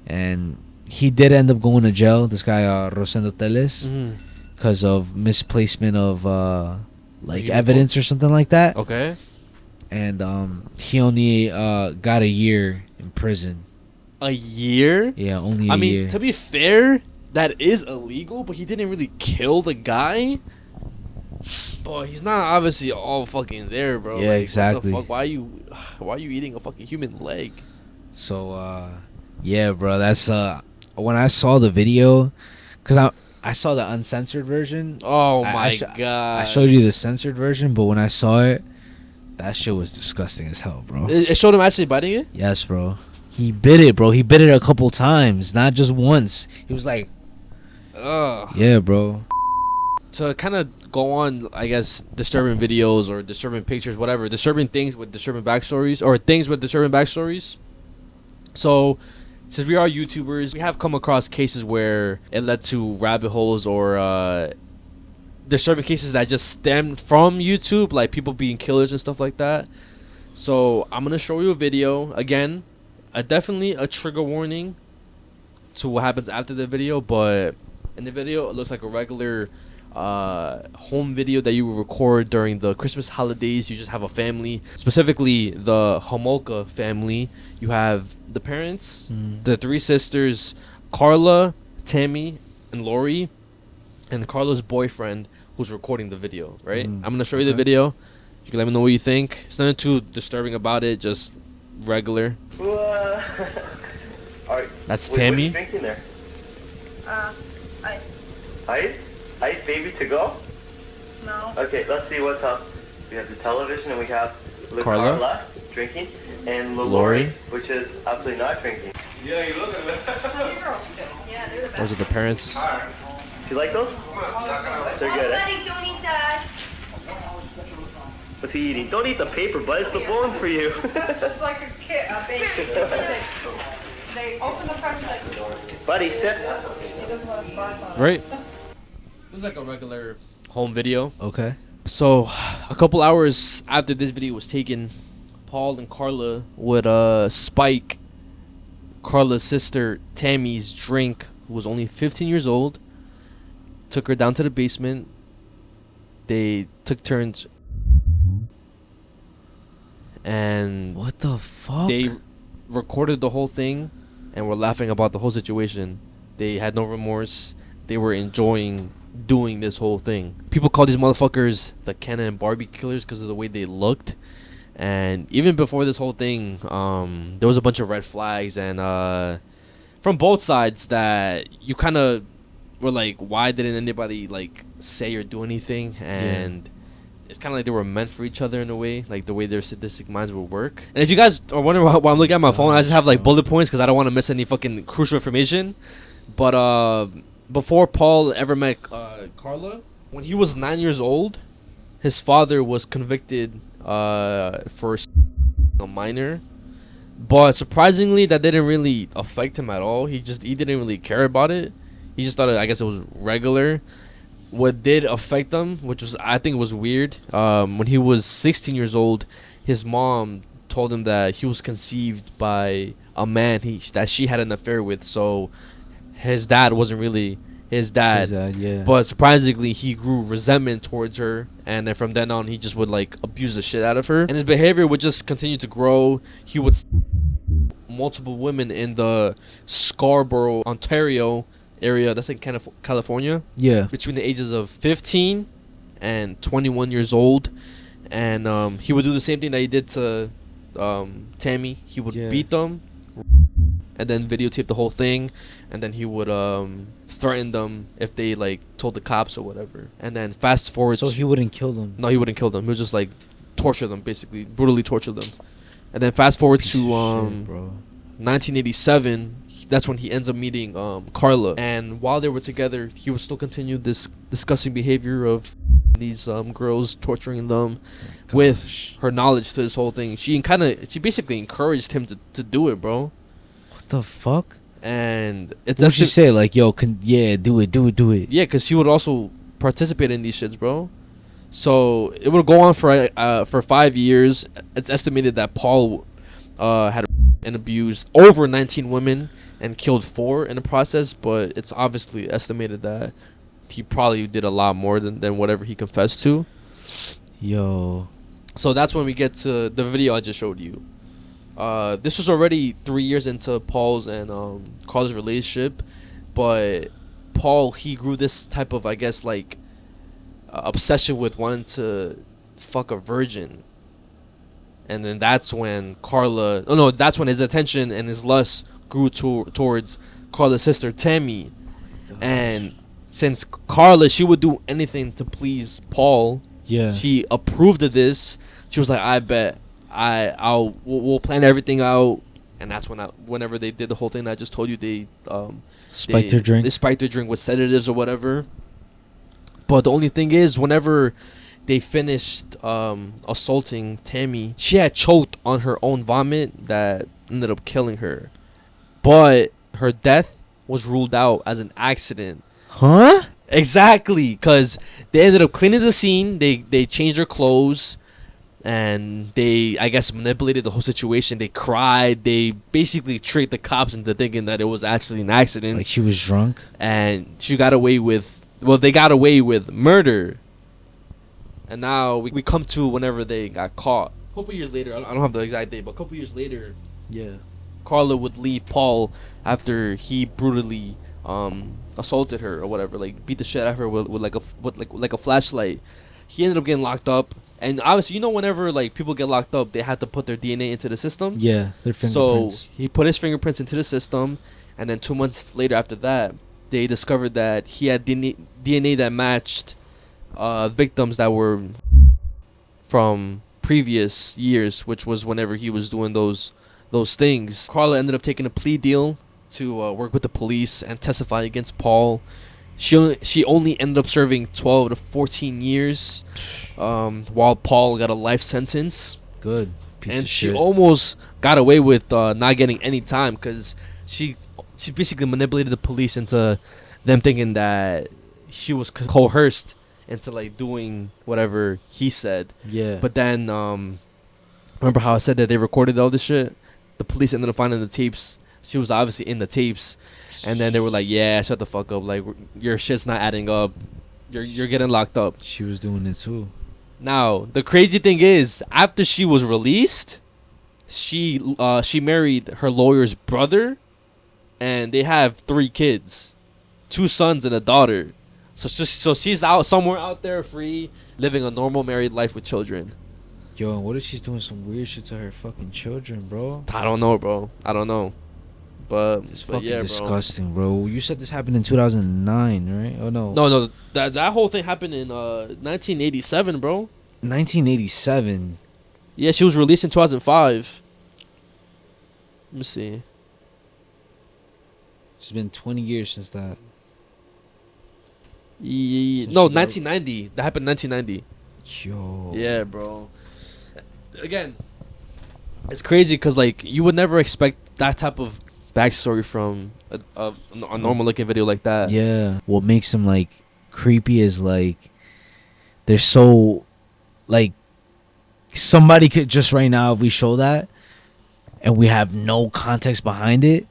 and he did end up going to jail, this guy Rosendo Teles, because of misplacement of like evidence or something like that. Okay. and he only got a year in prison. A year? Yeah, only I a mean, year. to be fair, that is illegal, but he didn't really kill the guy. But he's not obviously all fucking there, bro. Yeah, like, exactly. What the fuck? Why are you eating a fucking human leg? So yeah, bro, that's when I saw the video, cuz I saw the uncensored version. Oh my god. I showed you the censored version, but when I saw it, that shit was disgusting as hell, bro. It showed him actually biting it? Yes, bro. He bit it, bro. He bit it a couple times, not just once. He was like, ugh. Yeah, bro. To kind of go on, I guess, disturbing videos or disturbing pictures, whatever, disturbing things with disturbing backstories, or things with disturbing backstories. So, since we are YouTubers, we have come across cases where it led to rabbit holes or disturbing cases that just stemmed from YouTube, like people being killers and stuff like that. So, I'm going to show you a video. Again, definitely a trigger warning to what happens after the video, but in the video, it looks like a regular home video that you would record during the Christmas holidays. You just have a family, specifically the Homolka family. You have the parents, the three sisters, Carla, Tammy, and Lori, and Carla's boyfriend who's recording the video, right? I'm going to show you the video. You can let me know what you think. It's nothing too disturbing about it, just regular. That's Tammy. What are you drinking there? Ice. Ice? Ice baby to go? No. Okay, let's see what's up. We have the television and we have Carla drinking and Lori, which is absolutely not drinking. Yeah, you look at it. Those are the parents. Do you like those? They're good, eh? Buddy, don't eat that. What's he eating? Don't eat the paper, bud. It's the bones for you. Just like a kid, a baby. They open the front like. Buddy, sit. Right. It was like a regular home video. Okay. So, a couple hours after this video was taken, Paul and Carla would spike Carla's sister Tammy's drink, who was only 15 years old. Took her down to the basement. They took turns. And what the fuck? They recorded the whole thing and were laughing about the whole situation. They had no remorse. They were enjoying doing this whole thing. People call these motherfuckers the Ken and Barbie killers because of the way they looked. And even before this whole thing, there was a bunch of red flags and from both sides that you kind of were like, why didn't anybody like say or do anything? And it's kind of like they were meant for each other in a way, like the way their sadistic minds would work. And if you guys are wondering why I'm looking at my phone, I just have like bullet points because I don't want to miss any fucking crucial information. But before Paul ever met Carla, when he was 9 years old, his father was convicted for a minor. But surprisingly, that didn't really affect him at all. He didn't really care about it. He just thought I guess it was regular. What did affect him, which was I think was weird, when he was 16 years old, his mom told him that he was conceived by a man that she had an affair with. So his dad wasn't really his dad. Yeah. But surprisingly, he grew resentment towards her, and then from then on, he just would like abuse the shit out of her, and his behavior would just continue to grow. He would multiple women in the Scarborough, Ontario area. That's in California. Yeah. Between the ages of 15 and 21 years old, and he would do the same thing that he did to Tammy. He would beat them, and then videotape the whole thing, and then he would threaten them if they like told the cops or whatever. And then fast forward. So he wouldn't kill them. No, he wouldn't kill them. He would just like torture them, basically brutally torture them. And then fast forward to 1987. That's when he ends up meeting Carla, and while they were together, he would still continue this disgusting behavior of these girls, torturing them with her knowledge to this whole thing. She basically encouraged him to do it, bro. What the fuck? And it's what she say, like, yo, do it. Yeah, because she would also participate in these shits, bro. So it would go on for 5 years. It's estimated that Paul had and abused over 19 women and killed 4 in the process, but it's obviously estimated that he probably did a lot more than whatever he confessed to. Yo. So that's when we get to the video I just showed you. This was already 3 years into Paul's and Carla's relationship, but Paul, he grew this type of, I guess, like obsession with wanting to fuck a virgin. And then that's when that's when his attention and his lust grew towards Carla's sister Tammy. And since Carla, she would do anything to please Paul. Yeah. She approved of this. She was like, I bet we'll plan everything out. And that's whenever they did the whole thing that I just told you, they spiked their drink. They spiked their drink with sedatives or whatever. But the only thing is, whenever they finished assaulting Tammy, she had choked on her own vomit that ended up killing her. But her death was ruled out as an accident. Huh? Exactly, because they ended up cleaning the scene. They changed her clothes, and they, I guess, manipulated the whole situation. They cried. They basically tricked the cops into thinking that it was actually an accident. Like she was drunk? And she got away with, they got away with murder. And now we come to whenever they got caught. A couple years later, I don't have the exact date, but a couple years later, yeah, Carla would leave Paul after he brutally assaulted her or whatever, like beat the shit out of her with like a flashlight. He ended up getting locked up, and obviously, whenever like people get locked up, they have to put their DNA into the system. Yeah, their fingerprints. So he put his fingerprints into the system, and then 2 months later after that, they discovered that he had DNA that matched victims that were from previous years, which was whenever he was doing those things. Carla ended up taking a plea deal to work with the police and testify against Paul. She only ended up serving 12 to 14 years, while Paul got a life sentence. Good. And she almost got away with not getting any time, because she basically manipulated the police into them thinking that she was coerced into like doing whatever he said. Yeah. But then remember how I said that they recorded all this shit? The police ended up finding the tapes. She was obviously in the tapes, and then they were like, "Yeah, shut the fuck up. Like, your shit's not adding up. You're getting locked up." She was doing it too. Now, the crazy thing is, after she was released, she married her lawyer's brother, and they have 3 kids, 2 sons and a daughter. So she's out somewhere out there free, living a normal married life with children. Yo, and what if she's doing some weird shit to her fucking children, bro? I don't know, bro. I don't know. But it's fucking yeah, disgusting, bro. You said this happened in 2009, right? Oh no. No. That whole thing happened in 1987, bro. 1987. Yeah, she was released in 2005. Let me see. It's been 20 years since that. No, 1990. That happened in 1990. Yo. Yeah, bro. Again, it's crazy because like you would never expect that type of backstory from a normal looking video like that. Yeah. What makes them like creepy is like they're so like somebody could just right now, if we show that and we have no context behind it,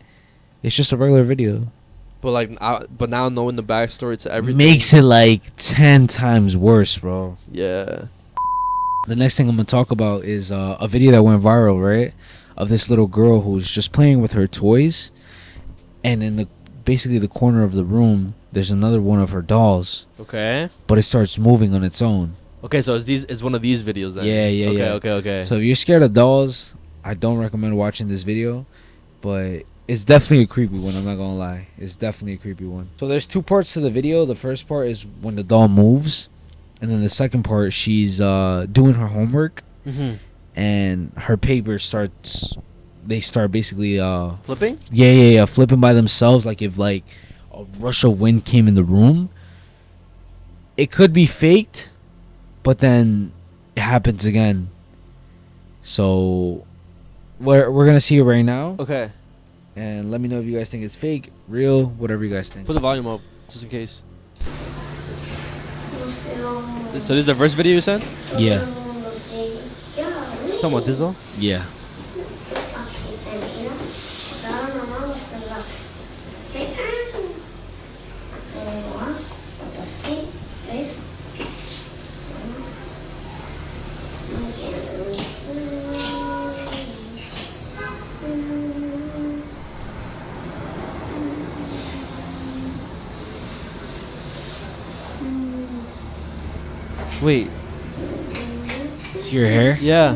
it's just a regular video. But like, but now knowing the backstory to everything makes it like 10 times worse, bro. Yeah. The next thing I'm gonna talk about is a video that went viral, right? Of this little girl who's just playing with her toys, and in basically the corner of the room, there's another one of her dolls. Okay. But it starts moving on its own. Okay, so it's one of these videos then. Yeah. Okay. So if you're scared of dolls, I don't recommend watching this video, but it's definitely a creepy one, I'm not gonna lie. It's definitely a creepy one. So there's 2 parts to the video. The first part is when the doll moves, and then the second part, she's doing her homework, and her paper they start basically flipping? Yeah, flipping by themselves, like if like a rush of wind came in the room. It could be faked, but then it happens again. So we're gonna see it right now. Okay. And let me know if you guys think it's fake, real, whatever you guys think. Put the volume up, just in case. So this is the first video you sent? Yeah. Talking about this though? Yeah. Wait. See your hair? Yeah.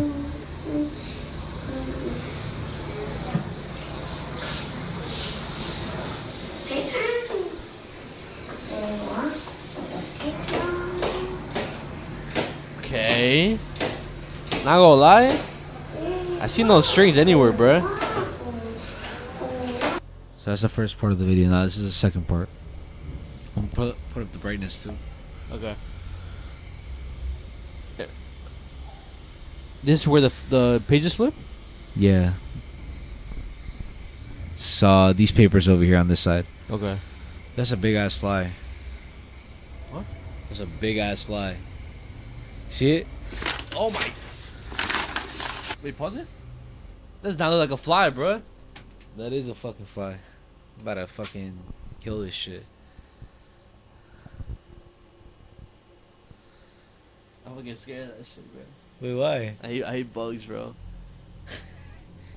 Okay. Not gonna lie, I see no strings anywhere, bruh. So that's the first part of the video. Now this is the second part. I'm gonna put up the brightness too. Okay. This is where the pages flip? Yeah. So these papers over here on this side. Okay. That's a big ass fly. What? That's a big ass fly. See it? Oh my. Wait, pause it? Does not look like a fly, bruh. That is a fucking fly. I'm about to fucking kill this shit. I'm gonna get scared of that shit, bro. Wait, why? I hate bugs, bro.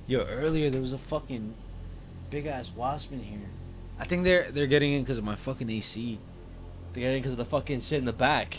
Yo, earlier there was a fucking big ass wasp in here. I think they're getting in because of my fucking AC. They're getting because of the fucking shit in the back.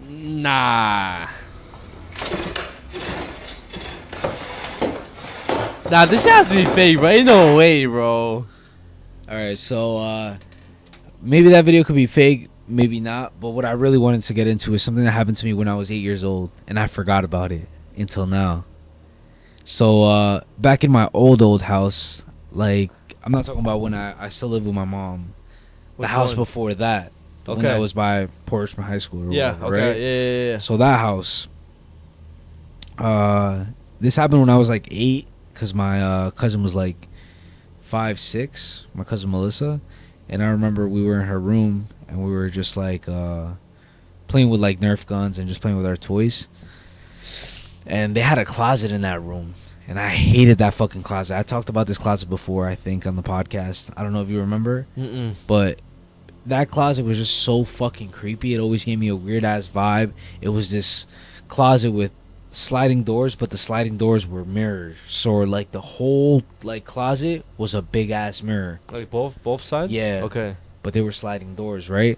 Nah. Nah, this has to be fake, bro. Ain't no way, bro. Alright, so maybe that video could be fake, maybe not. But what I really wanted to get into is something that happened to me when I was 8 years old, and I forgot about it until now. So back in my old house, like, I'm not talking about when I still live with my mom. Which the house one? before that. The one Okay. that was by Portsmouth High School or Yeah, whatever, okay. right? Yeah. So that house, this happened when I was like 8, because my cousin was like 5, 6, my cousin Melissa. And I remember we were in her room and we were just like playing with like Nerf guns and just playing with our toys. And they had a closet in that room. And I hated that fucking closet. I talked about this closet before, I think, on the podcast. I don't know if you remember. Mm-mm. But that closet was just so fucking creepy. It always gave me a weird ass vibe. It was this closet with sliding doors, but the sliding doors were mirrors. So like the whole like closet was a big ass mirror. Like both sides? Yeah. Okay. But they were sliding doors, right?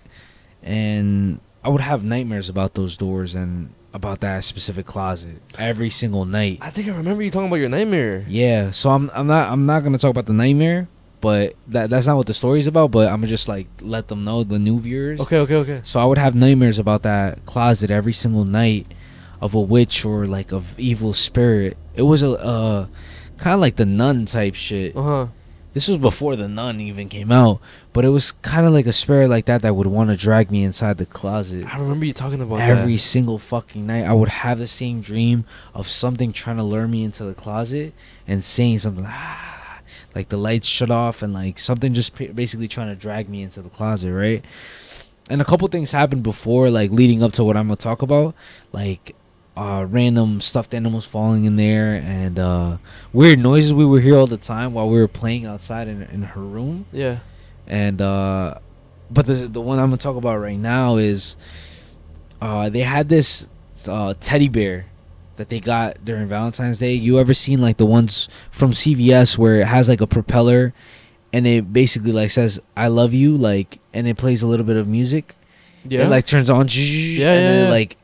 And I would have nightmares about those doors and about that specific closet every single night. I think I remember you talking about your nightmare. Yeah. So I'm not gonna talk about the nightmare. But that's not what the story's about. But I'm gonna just like let them know, the new viewers. Okay. So I would have nightmares about that closet every single night, of a witch or like of evil spirit. It was a kind of like the Nun type shit. This was before the Nun even came out, but it was kind of like a spirit like that would want to drag me inside the closet. I remember you talking about every that. single fucking night. I would have the same dream of something trying to lure me into the closet and saying something. Like the lights shut off and like something just basically trying to drag me into the closet, right? And a couple things happened before, like leading up to what I'm gonna talk about, like random stuffed animals falling in there and weird noises we would hear all the time while we were playing outside in her room. Yeah. And but the one I'm gonna talk about right now is they had this teddy bear that they got during Valentine's Day. You ever seen like the ones from CVS where it has like a propeller and it basically like says I love you, like, and it plays a little bit of music? Yeah. It like turns on, and then it, yeah. like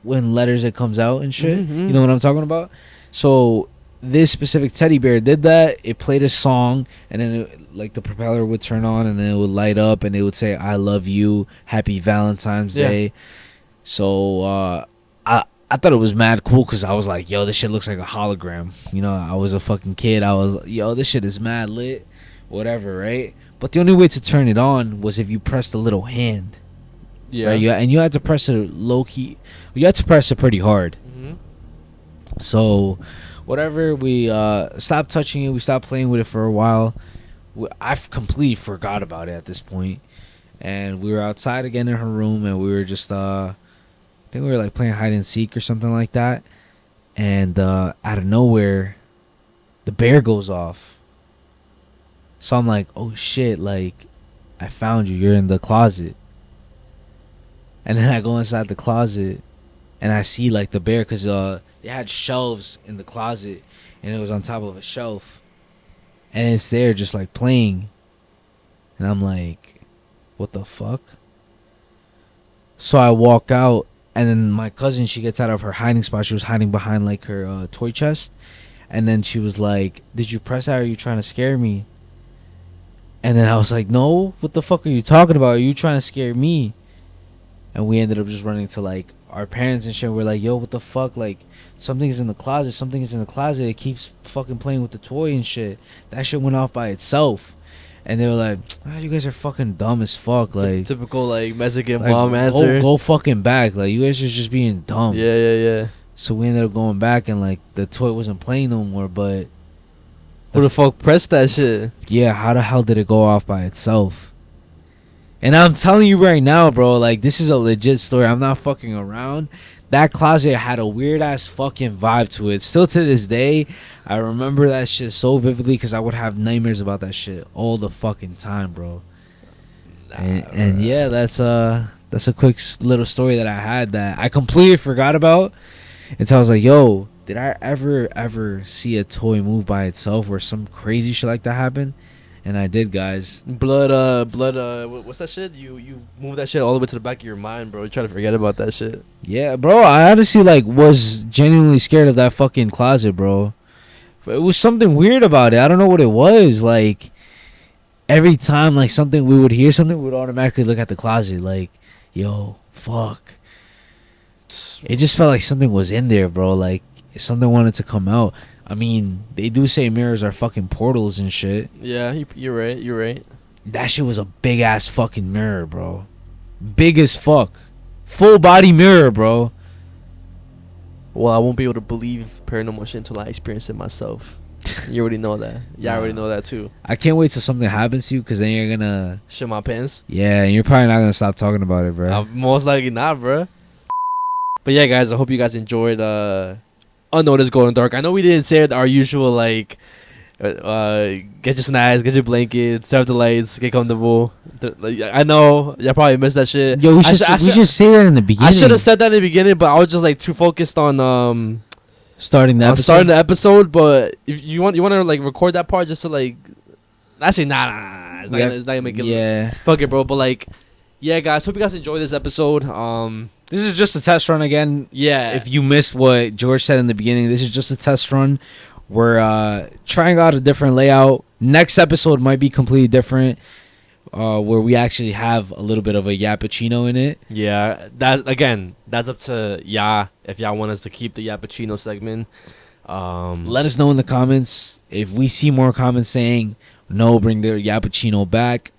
when letters it comes out and shit. Mhm. You know what I'm talking about? So this specific teddy bear did that. It played a song and then it, like the propeller would turn on and then it would light up and it would say I love you, happy Valentine's Day. So I thought it was mad cool because I was like, yo, this shit looks like a hologram. You know, I was a fucking kid. I was, yo, this shit is mad lit, whatever, right? But the only way to turn it on was if you pressed a little hand. Yeah. Right? And you had to press it low key. You had to press it pretty hard. Mm-hmm. So, whatever, we stopped touching it. We stopped playing with it for a while. I've completely forgot about it at this point. And we were outside again in her room, and we were just, I think we were like playing hide and seek or something like that. And out of nowhere, the bear goes off. So I'm like, oh shit, like, I found you. You're in the closet. And then I go inside the closet, and I see like the bear, because they had shelves in the closet, and it was on top of a shelf. And it's there just like playing. And I'm like, what the fuck? So I walk out, and then my cousin, she gets out of her hiding spot. She was hiding behind like her toy chest. And then she was like, did you press that, or are you trying to scare me? And then I was like, no, what the fuck are you talking about? Are you trying to scare me? And we ended up just running to like our parents and shit. We're like, yo, what the fuck? Like, something's in the closet. Something is in the closet. It keeps fucking playing with the toy and shit. That shit went off by itself. And they were like, you guys are fucking dumb as fuck. Like, typical like Mexican like, mom answer. Go fucking back. Like, you guys are just being dumb. Yeah. So we ended up going back, and like the toy wasn't playing no more. But who the fuck pressed that shit? Yeah, how the hell did it go off by itself? And I'm telling you right now, bro, like, this is a legit story. I'm not fucking around. That closet had a weird ass fucking vibe to it. Still to this day, I remember that shit so vividly, because I would have nightmares about that shit all the fucking time, bro. And yeah, that's a quick little story that I had that I completely forgot about until I was like, yo, did I ever see a toy move by itself or some crazy shit like that happen? And I did, guys. Blood, what's that shit? You move that shit all the way to the back of your mind, bro. You try to forget about that shit. Yeah, bro, I honestly, like, was genuinely scared of that fucking closet, bro. It was something weird about it. I don't know what it was. Like, every time, like, we would hear something, we would automatically look at the closet. Like, yo, fuck. It just felt like something was in there, bro. Like, something wanted to come out. I mean, they do say mirrors are fucking portals and shit. Yeah, you're right. That shit was a big ass fucking mirror, bro. Big as fuck. Full body mirror, bro. Well, I won't be able to believe paranormal shit until I experience it myself. You already know that. Yeah, I already know that too. I can't wait till something happens to you, because then you're gonna shit my pants. Yeah, and you're probably not gonna stop talking about it, bro. Most likely not, bro. But yeah, guys, I hope you guys enjoyed Unnoticed Golden Dark. I know we didn't say our usual, like, get your snacks, get your blankets, turn off the lights, get comfortable. I know y'all probably missed that shit. Yo, we should say that in the beginning. I should have said that in the beginning, but I was just like too focused on starting the episode. But if you want to like record that part just to like, actually nah. It's not gonna make it. Yeah. Fuck it, bro. But like, yeah, guys. Hope you guys enjoyed this episode. This is just a test run again. Yeah. If you missed what George said in the beginning, this is just a test run. We're trying out a different layout. Next episode might be completely different, where we actually have a little bit of a Yappuccino in it. Yeah, that's up to if y'all want us to keep the Yappuccino segment. Let us know in the comments. If we see more comments saying no, bring the Yappuccino back,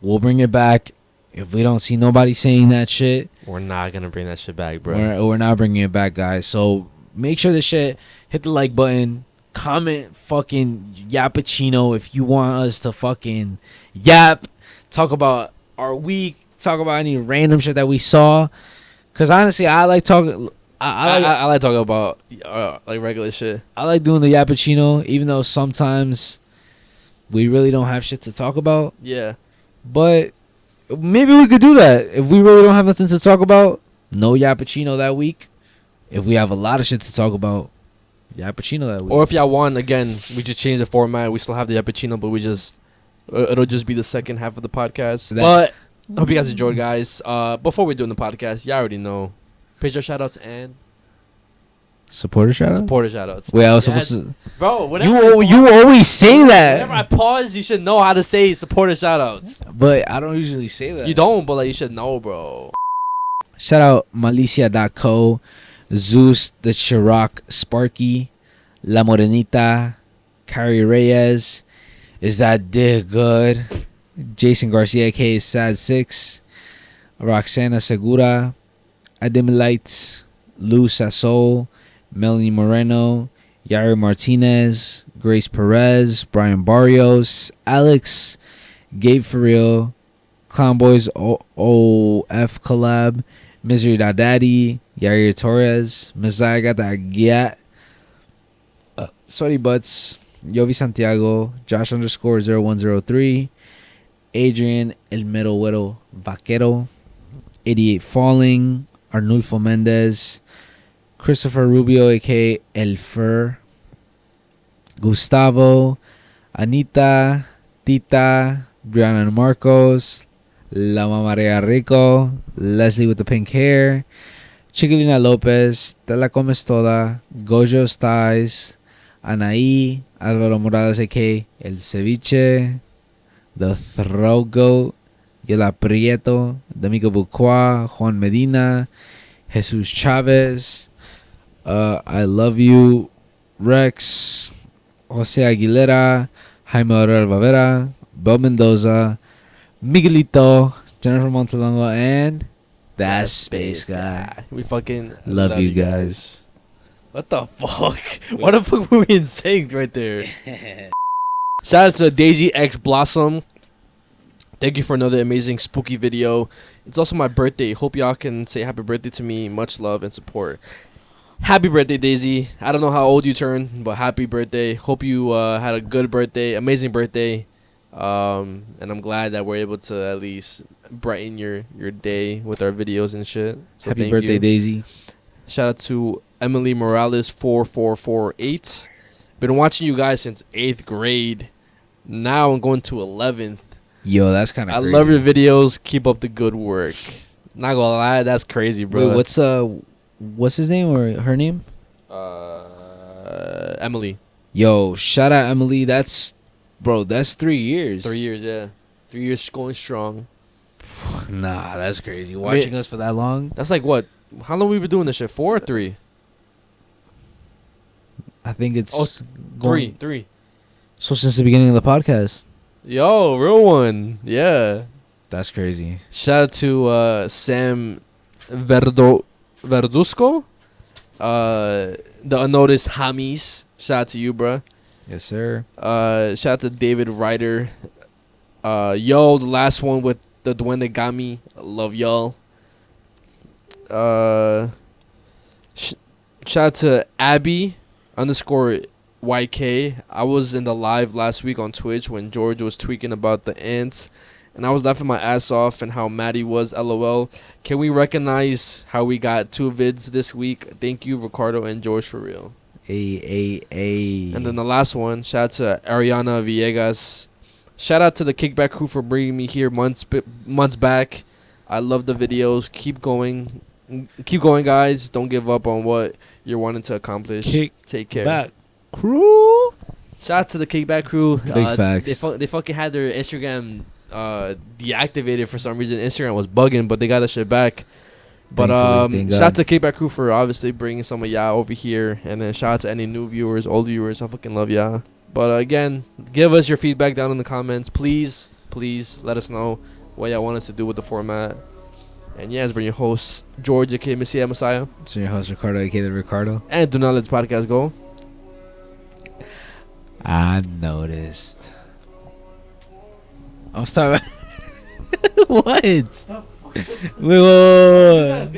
we'll bring it back. If we don't see nobody saying that shit, we're not gonna bring that shit back, bro. We're not bringing it back, guys. So make sure the shit, hit the like button, comment fucking Yappuccino if you want us to fucking yap, talk about our week, talk about any random shit that we saw. Cause honestly, I like talking. I like talking about like regular shit. I like doing the Yappuccino, even though sometimes we really don't have shit to talk about. Yeah, but maybe we could do that if we really don't have nothing to talk about. No Yappuccino that week. If we have a lot of shit to talk about, Yappuccino that week. Or if y'all want, again, we just change the format. We still have the Yappuccino, but we just it'll just be the second half of the podcast. But I hope you guys enjoyed, guys. Before we're doing the podcast, y'all already know Patreon shoutouts and supporter shoutouts. Wait, I was supposed to. Bro, you always say that. Whenever I pause, you should know how to say supporter shoutouts. But I don't usually say that. You don't, but like you should know, bro. Shout out Malicia.co, Zeus, the Chirac, Sparky, La Morenita, Carrie Reyes. Is that dick good? Jason Garcia, aka Sad Six, Roxana Segura, Ademilites, Lou Sassol, Melanie Moreno, Yari Martinez, Grace Perez, Brian Barrios, Alex, Gabe For Real, Clown Boys OF Collab, Misery Daddy, Yair Torres, Mezziah Got That Gyat, Sweaty Butts, Yovi Santiago, Josh _0103, Adrian El Mero Güero Vaquero, 88 Falling, Arnulfo Mendez, Christopher Rubio, aka El Fur, Gustavo, Anita, Tita, Brianna Marcos, La Mamaria Rico, Leslie with the pink hair, Chiquilina Lopez, Te La Comes Toda, Gojo Styles, Anaí, Álvaro Morales, aka El Ceviche, The Throat Goat, Yela Prieto, D'Amico Bucua, Juan Medina, Jesus Chavez, I Love You, Rex, Jose Aguilera, Jaime Aurel Bavera, Bel Mendoza, Miguelito, Jennifer Montalongo, and that Space Guy. We fucking love you guys. What the fuck? What the fuck were we in sync right there? Shout out to Daisy X Blossom. Thank you for another amazing spooky video. It's also my birthday. Hope y'all can say happy birthday to me. Much love and support. Happy birthday, Daisy. I don't know how old you turned, but happy birthday. Hope you had a good birthday, amazing birthday. And I'm glad that we're able to at least brighten your day with our videos and shit. So Happy thank birthday, you. Daisy. Shout out to Emily Morales 4448. Been watching you guys since 8th grade. Now I'm going to 11th. Yo, that's kind of I crazy. love your videos. Keep up the good work. Not gonna lie, that's crazy, bro. Wait, what's his name or her name? Emily. Yo, shout out Emily. That's 3 years. 3 years, yeah. 3 years going strong. Nah, that's crazy. Watching us for that long. That's like what? How long we been doing this shit? 4 or 3? I think it's three. So since the beginning of the podcast. Yo, real one. Yeah. That's crazy. Shout out to Sam Verduzco. The unnoticed Hamis. Shout out to you, bruh. Yes, sir. Shout out to David Ryder. Yo, the last one with the Duende Gami. I love y'all. Shout out to Abby _YK. I was in the live last week on Twitch when George was tweaking about the ants, and I was laughing my ass off and how mad he was. LOL. Can we recognize how we got 2 vids this week? Thank you, Ricardo and George, for real. Ay. And then the last one, shout out to Ariana Villegas. Shout out to the Kickback crew for bringing me here months back. I love the videos. Keep going, guys. Don't give up on what you're wanting to accomplish. Take care. Back crew. Shout out to the Kickback crew. Big facts. They fucking had their Instagram deactivated for some reason. Instagram was bugging, but they got that shit back. But shout out to Kickback crew for obviously bringing some of y'all over here, and then shout out to any new viewers, old viewers. I fucking love y'all. But again, give us your feedback down in the comments, please. Let us know what y'all want us to do with the format. And yeah, it's been your host George, aka Mezziah. It's your host Ricardo, aka the Ricardo. And do not let this podcast go. I noticed. I'm sorry. What? Wait. What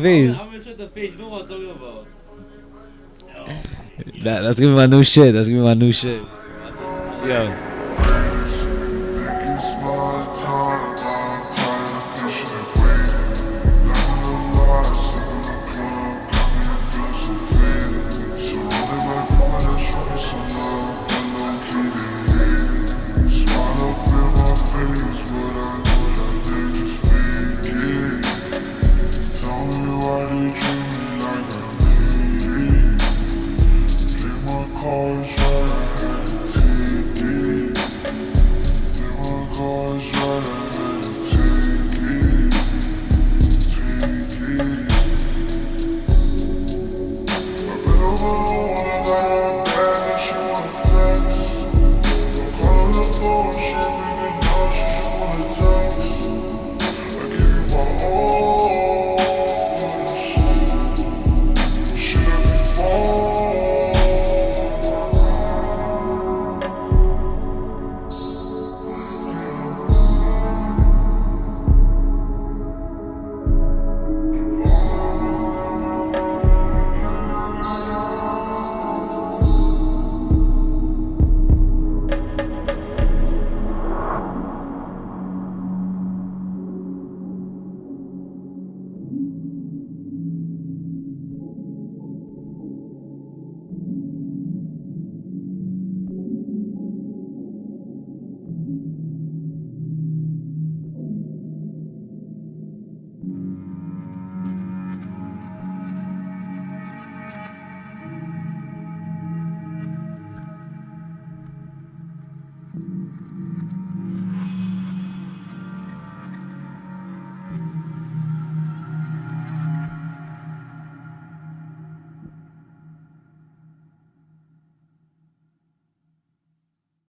face? I'm gonna shut the face. You know what I'm talking about. That's gonna be my new shit. Yo.